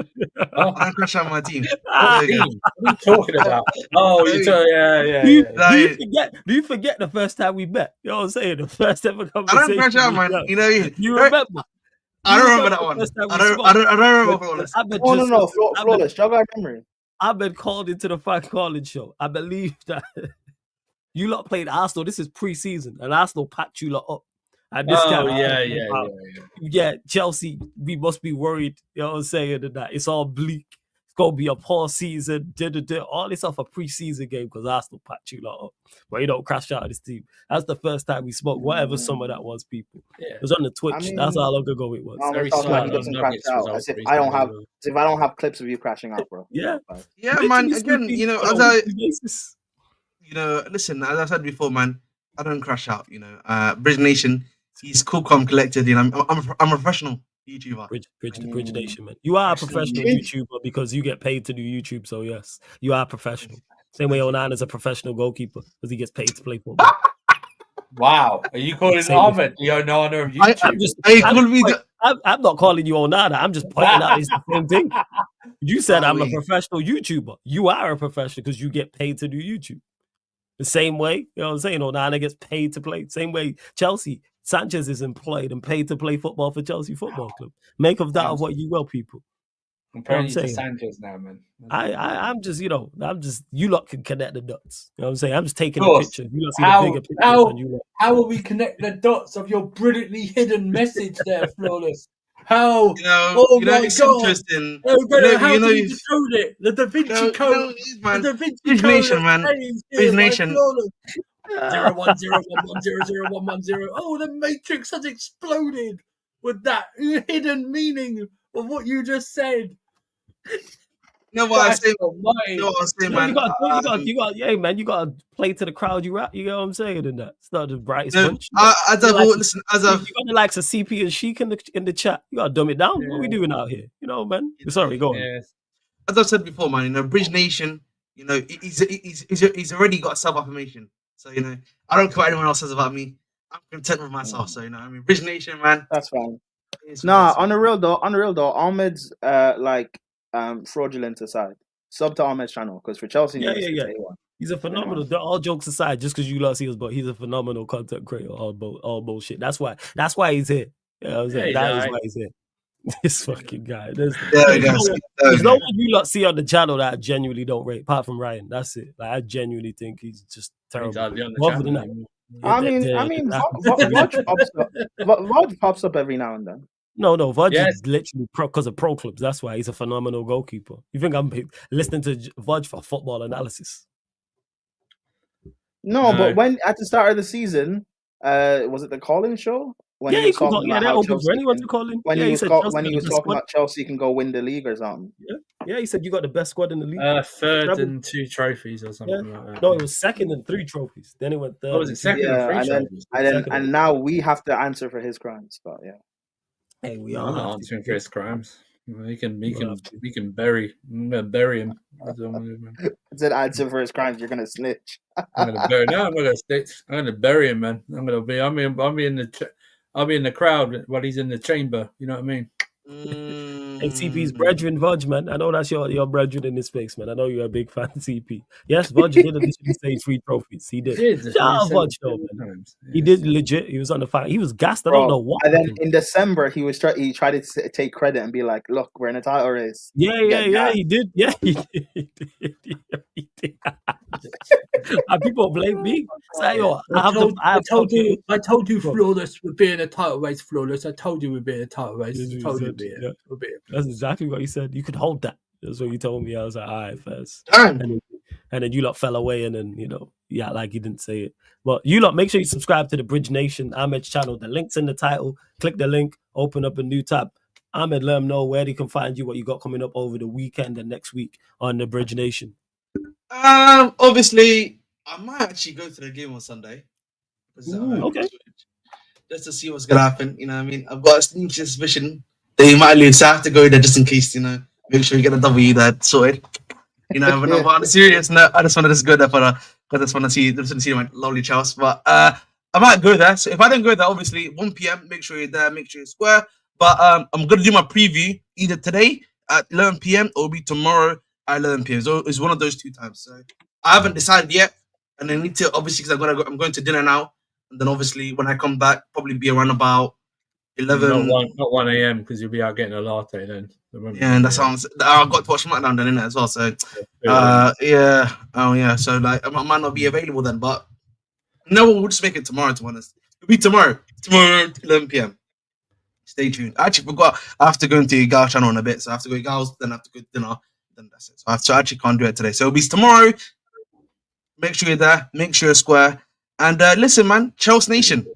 I don't crash out on my team. What are you talking about? Oh, yeah. Do you forget the first time we met? You know what I'm saying? The first ever conversation. I don't crash out, man. You know what I mean? You remember? I don't remember that one. I don't remember Flawless. Flawless. Jog our memory. Ahmed called into the fan calling show. I believe that you lot played Arsenal. This is pre-season, and Arsenal packed you lot up. And this yeah, Chelsea, we must be worried. You know what I'm saying? And that it's all bleak. It's gonna be a poor season. All this off a pre-season game because Arsenal packed you lot up. But you don't crash out of this team. That's the first time we spoke. Whatever some of that was, people. Yeah. It was on the Twitch. That's how long ago it was. Very smart. If I don't have clips of you crashing out, bro. Yeah, man. Again, listen. As I said before, man, I don't crash out. Bridge Nation. He's cool, calm, collected. I'm a professional YouTuber. Bridge Nation, man. You are a professional YouTuber because you get paid to do YouTube. So yes, you are professional. Same way Onana's a professional goalkeeper because he gets paid to play football. Wow. Are you calling Same Ahmed the Onana of YouTube? I'm not calling you Onana. I'm just pointing out it's the same thing. You said I'm a professional YouTuber. You are a professional because you get paid to do YouTube. The same way, you know what I'm saying? Onana gets paid to play. Same way Chelsea. Sanchez is employed and paid to play football for Chelsea Football Club. Make of that of what you will, people. Comparing you to Sanchez now, man. I'm just, you lot can connect the dots. You know what I'm saying? I'm just taking a picture. You lot see the bigger picture than you lot. How will we connect the dots of your brilliantly hidden message there, Flawless? How? It's interesting. How do you decode it? The Da Vinci Code. Man. The Da Vinci Bridge Code. Nation, man. Bridge Nation. 01011001110. Oh, the Matrix has exploded with that hidden meaning of what you just said. You know what I'm saying, man? You gotta play to the crowd you at. You know what I'm saying? And that it's not the brightest bunch. You got the likes of CP and Sheik in the chat. You gotta dumb it down. What are we doing out here? You know, man. Sorry, go on. Yes. As I've said before, man, Bridge Nation, he's already got self-affirmation. So, I don't care what anyone else says about me. I'm content with myself. So, Bridge Nation, man. That's fine. On the real though, Ahmed's fraudulent aside, sub to Ahmed's channel because for Chelsea, he's a phenomenal. All jokes aside, just because you lot see us, but he's a phenomenal content creator. All bullshit. That's why he's here. You know what I'm saying? That is why he's here. This fucking guy. There's no one you lot see on the channel that I genuinely don't rate, apart from Ryan. That's it. Like I genuinely think he's just terrible. Vod pops up every now and then. No, Vod is literally because of pro clubs. That's why he's a phenomenal goalkeeper. You think I'm listening to Vod for football analysis? No, but when at the start of the season, was it the Colin show? When he was talking about how Chelsea when he was talking about Chelsea can go win the league or something. Yeah, he said you got the best squad in the league. Third and 2 trophies or something like that. No, it was second and 3 trophies. Then it went third. Oh, was it second and 3 trophies? And now we have to answer for his crimes. But hey, we are not answering for his crimes. We can bury him. It's an answer for his crimes. You're gonna snitch. I'm gonna snitch. I'm gonna bury him, man. I'll be in the crowd while he's in the chamber. You know what I mean? CP's brethren, Vod, man. I know that's your brethren in this space, man. I know you're a big fan of CP. Yes, Vod did initially say 3 trophies. He did. Shout out Vod, though, man. Yes. He did legit. He was on the fight. He was gassed. I don't know what. And then in December, he tried to take credit and be like, "Look, we're in a title race." Yeah. He did. Yeah, he did. And people blame me. So, I told you, Flawless would be in a title race. Flawless. I told you we'd be in a title race. That's exactly what he said. You could hold that. That's what you told me. I was like, all right, first. And then you lot fell away, and then like you didn't say it. But you lot, make sure you subscribe to the Bridge Nation Ahmed's channel. The link's in the title. Click the link. Open up a new tab. Ahmed, let them know where they can find you, what you got coming up over the weekend and next week on the Bridge Nation. Obviously, I might actually go to the game on Sunday. Okay. Just to see what's gonna happen. You know what I mean? I've got a sneaky suspicion that he might lose, so I have to go there just in case, make sure you get a W that sorted. But on a serious note, I just want to go there I just want to see my lovely Chelsea. But I might go there. So if I don't go there, obviously 1 p.m. Make sure you're there. Make sure you're square. But I'm gonna do my preview either today at 11 p.m. or be tomorrow at 11 p.m. So it's one of those 2 times. So I haven't decided yet, and I need to obviously because I'm going to dinner now, and then obviously when I come back, probably be around about 11. Not 1 a.m. because you'll be out getting a latte then. And that sounds. I've got to watch SmackDown then, innit, as well. So So like I might not be available then, but no, we'll just make it tomorrow. To be honest, it'll be tomorrow at 11 p.m. Stay tuned. I actually forgot. I have to go into Gal's channel in a bit, so I have to go to Gal's, then I have to go to dinner, then that's it. So I actually can't do it today. So it'll be tomorrow. Make sure you're there. Make sure you're square. And listen, man, Chelsea Nation.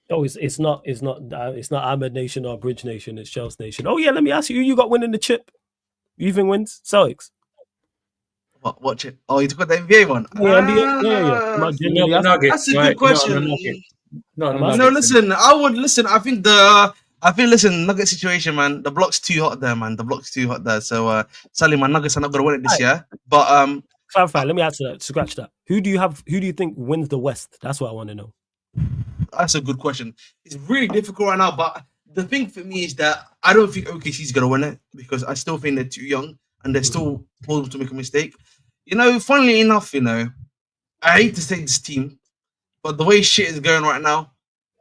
Oh, it's not Ahmed Nation or Bridge Nation. It's Chelsea Nation. Oh yeah, let me ask you. Who you got winning the chip? Even wins Celtics. What chip? Oh, you took the NBA one. Yeah. That's a good question. No, listen. I think the I feel, listen, Nugget situation, man. The block's too hot there, man. The block's too hot there. So, sadly, my Nuggets are not going to win it this year. But Clarify. Let me answer that. Scratch that. Who do you think wins the West? That's what I want to know. that's a good question. It's really difficult right now. But the thing for me is that I don't think OKC's going to win it because I still think they're too young and they're still plausible to make a mistake. Funnily enough, I hate to say this team, but the way shit is going right now,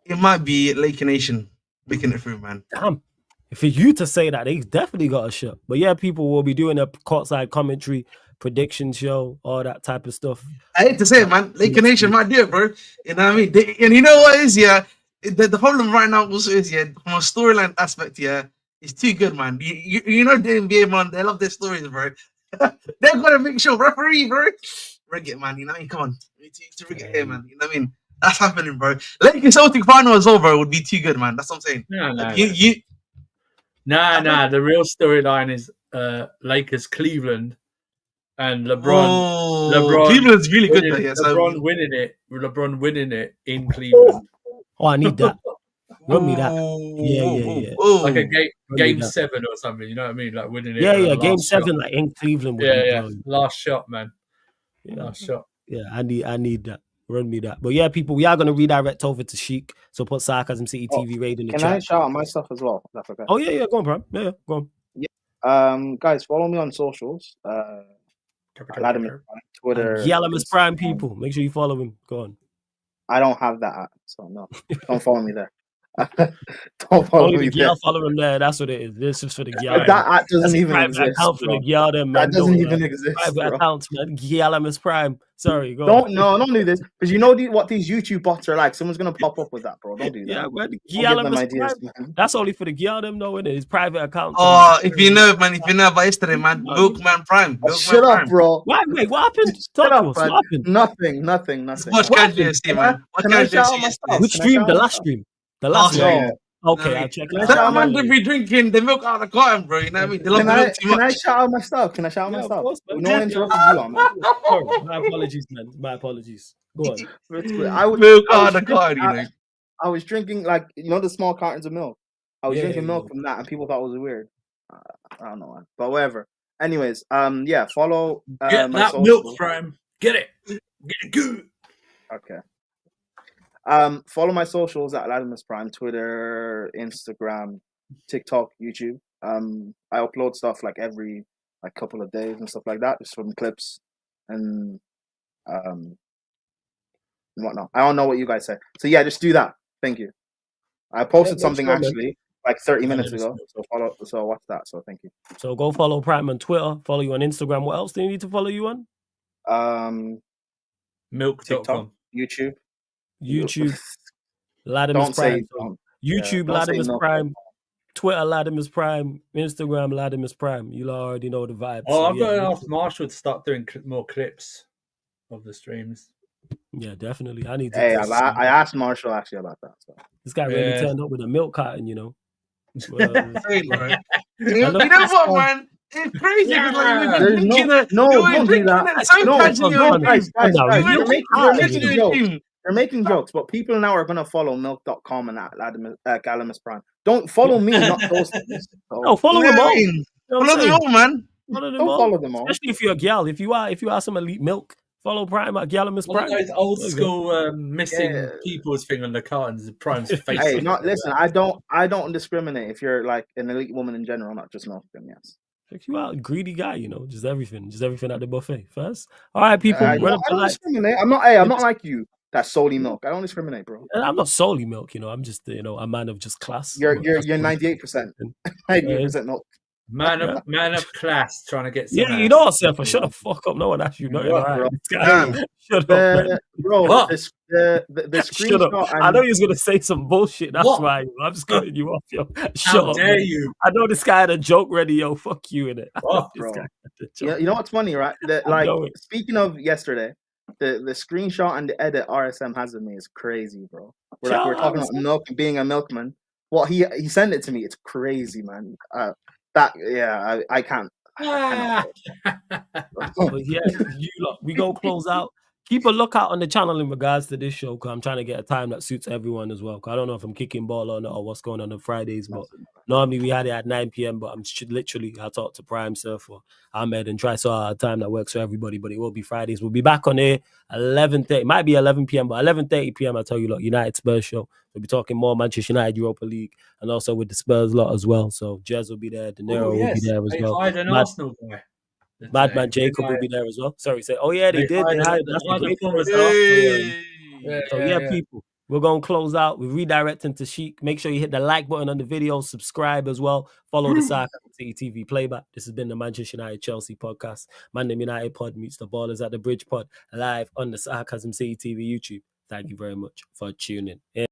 it might be Laker Nation making it through, man. Damn. For you to say that, they definitely got a shot. But yeah, people will be doing a courtside commentary, prediction show, all that type of stuff. I hate to say it, man. Laker Nation might do it, bro. You know what I mean? And you know what is, yeah? The problem right now also is, yeah, from a storyline aspect, yeah, it's too good, man. You know the NBA, man, they love their stories, bro. They're gonna make sure referee, bro. Rig it, man. You know what I mean? Come on. You need to rig it here, man. You know what I mean? That's happening, bro. Lakers Celtic final as well, bro, would be too good, man. That's what I'm saying. Nah. The real storyline is Lakers Cleveland and LeBron. Cleveland's really good, winning, though, yeah. LeBron winning it in Cleveland. Oh, I need that. Run me that. Yeah. Like a game 7 or something. You know what I mean? Like winning it. Yeah. Game 7, like in Cleveland. Yeah. Last shot, man. Yeah. Last shot. Yeah, I need that. Run me that. But yeah, people, we are going to redirect over to Sheik. So put Sarcasm City TV raid in the chat. Can I shout out my stuff as well? That's okay. Oh, yeah. Go on, bro. Yeah, go on. Guys, follow me on socials. Vladimir on Twitter. Yalamus Prime, people. Make sure you follow him. Go on. I don't have that app, so no. Don't follow me there. Don't follow me there. Follow him there. That's what it is. This is for the Gyal. That app doesn't even exist. Account for the Gyal, them, man. That doesn't even exist. Private accounts, man. Gyalamus Prime. Sorry, go on. Don't do this because you know what these YouTube bots are like. Someone's gonna pop up with that, bro. Don't do that. Yeah, man. Gyalamus Prime. That's only for the Gyal, them, though, innit? It's private accounts. Oh, if you know about yesterday, man. Milkman Prime. Shut up, bro. Wait, what happened? Talk to us. What happened? Nothing. Watch casualty, man. Which stream? The last stream. The last stream. Okay, I'll check. That man would be drinking the milk out of the carton, bro. You know what I mean? They love milk too much. Can I shout out my stuff? Of course, no one interrupted you on, man. Sorry, my apologies, man. My apologies. Go on. Milk out of the carton, you know. I was drinking, like, the small cartons of milk. I was drinking milk from that, and people thought it was weird. I don't know, man. But whatever. Anyways, follow get my that socials. milk, Prime. Get it good. Okay. Follow my socials at Latimus Prime, Twitter, Instagram, TikTok, YouTube. I upload stuff like every couple of days and stuff like that, just from clips and whatnot. I don't know what you guys say. So yeah, just do that. Thank you. I posted something actually like 30 minutes ago. So watch that. So thank you. So go follow Prime on Twitter, follow you on Instagram. What else do you need to follow you on? Milk.com. YouTube, Latimus Prime. YouTube, don't Latimus Prime. Twitter, Latimus Prime. Instagram, Latimus Prime. You already know the vibes. I've got to ask Marshall to start doing more clips of the streams. Yeah, definitely. I need to. Hey, I asked Marshall actually about that. So. This guy really turned up with a milk carton, You know what, man? It's crazy. Don't do that. They're making jokes, but people now are going to follow milk.com and Galamus Prime. Don't follow me, not those things. So. No, follow them all. Follow them all, man. Follow them all. Especially if you're a gal. If you are some elite milk, follow Prime at Galamus Prime. Those old school missing people's thing on the cartons, Prime's face. Hey, listen, I don't discriminate if you're like an elite woman in general, not just milk. Then yes. Check you out, greedy guy. Just everything at the buffet. First, all right, people. I don't discriminate. I'm not like you. That's solely milk. I don't discriminate, bro. I'm not solely milk. I'm just a man of just class. You're 98%. 98% milk. Man of class, trying to get. Yeah, you know what, Seth? Shut the fuck up. No one asked you nothing. Right. Shut up, bro. The screenshot. I know you're gonna say some bullshit. That's why I'm just cutting you off, yo. How dare you? I know this guy had a joke ready, yo. Fuck you in it. Bro. You know what's funny, right? Speaking of yesterday, the screenshot and the edit RSM has of me is crazy, bro. We're talking about milk and being a milkman. Well, he sent it to me. It's crazy, man. I can't. But yeah, we go close out. keep a lookout on the channel in regards to this show, because I'm trying to get a time that suits everyone as well. 'Cause I don't know if I'm kicking ball or not, or what's going on Fridays, but normally we had it at 9 p.m. But I talked to Prime Surf or Ahmed and try to sort out a time that works for everybody. But it will be Fridays. We'll be back on here 11:30. It might be 11 p.m., but 11:30 p.m. I tell you, look, United Spurs show. We'll be talking more Manchester United Europa League and also with the Spurs lot as well. So Jez will be there, De Niro will be there as They well. hired an Arsenal guy. Madman Jacob will be there as well. Sorry, say, oh yeah, they did. They hired. That's a great performance. So yeah, people, we're gonna close out. We're redirecting to Sheik. Make sure you hit the like button on the video, subscribe as well. Follow the Sarcasm City TV playback. This has been the Manchester United Chelsea podcast. Man United Pod meets the Ballers at the Bridge Pod live on the Sarcasm City TV YouTube. Thank you very much for tuning in.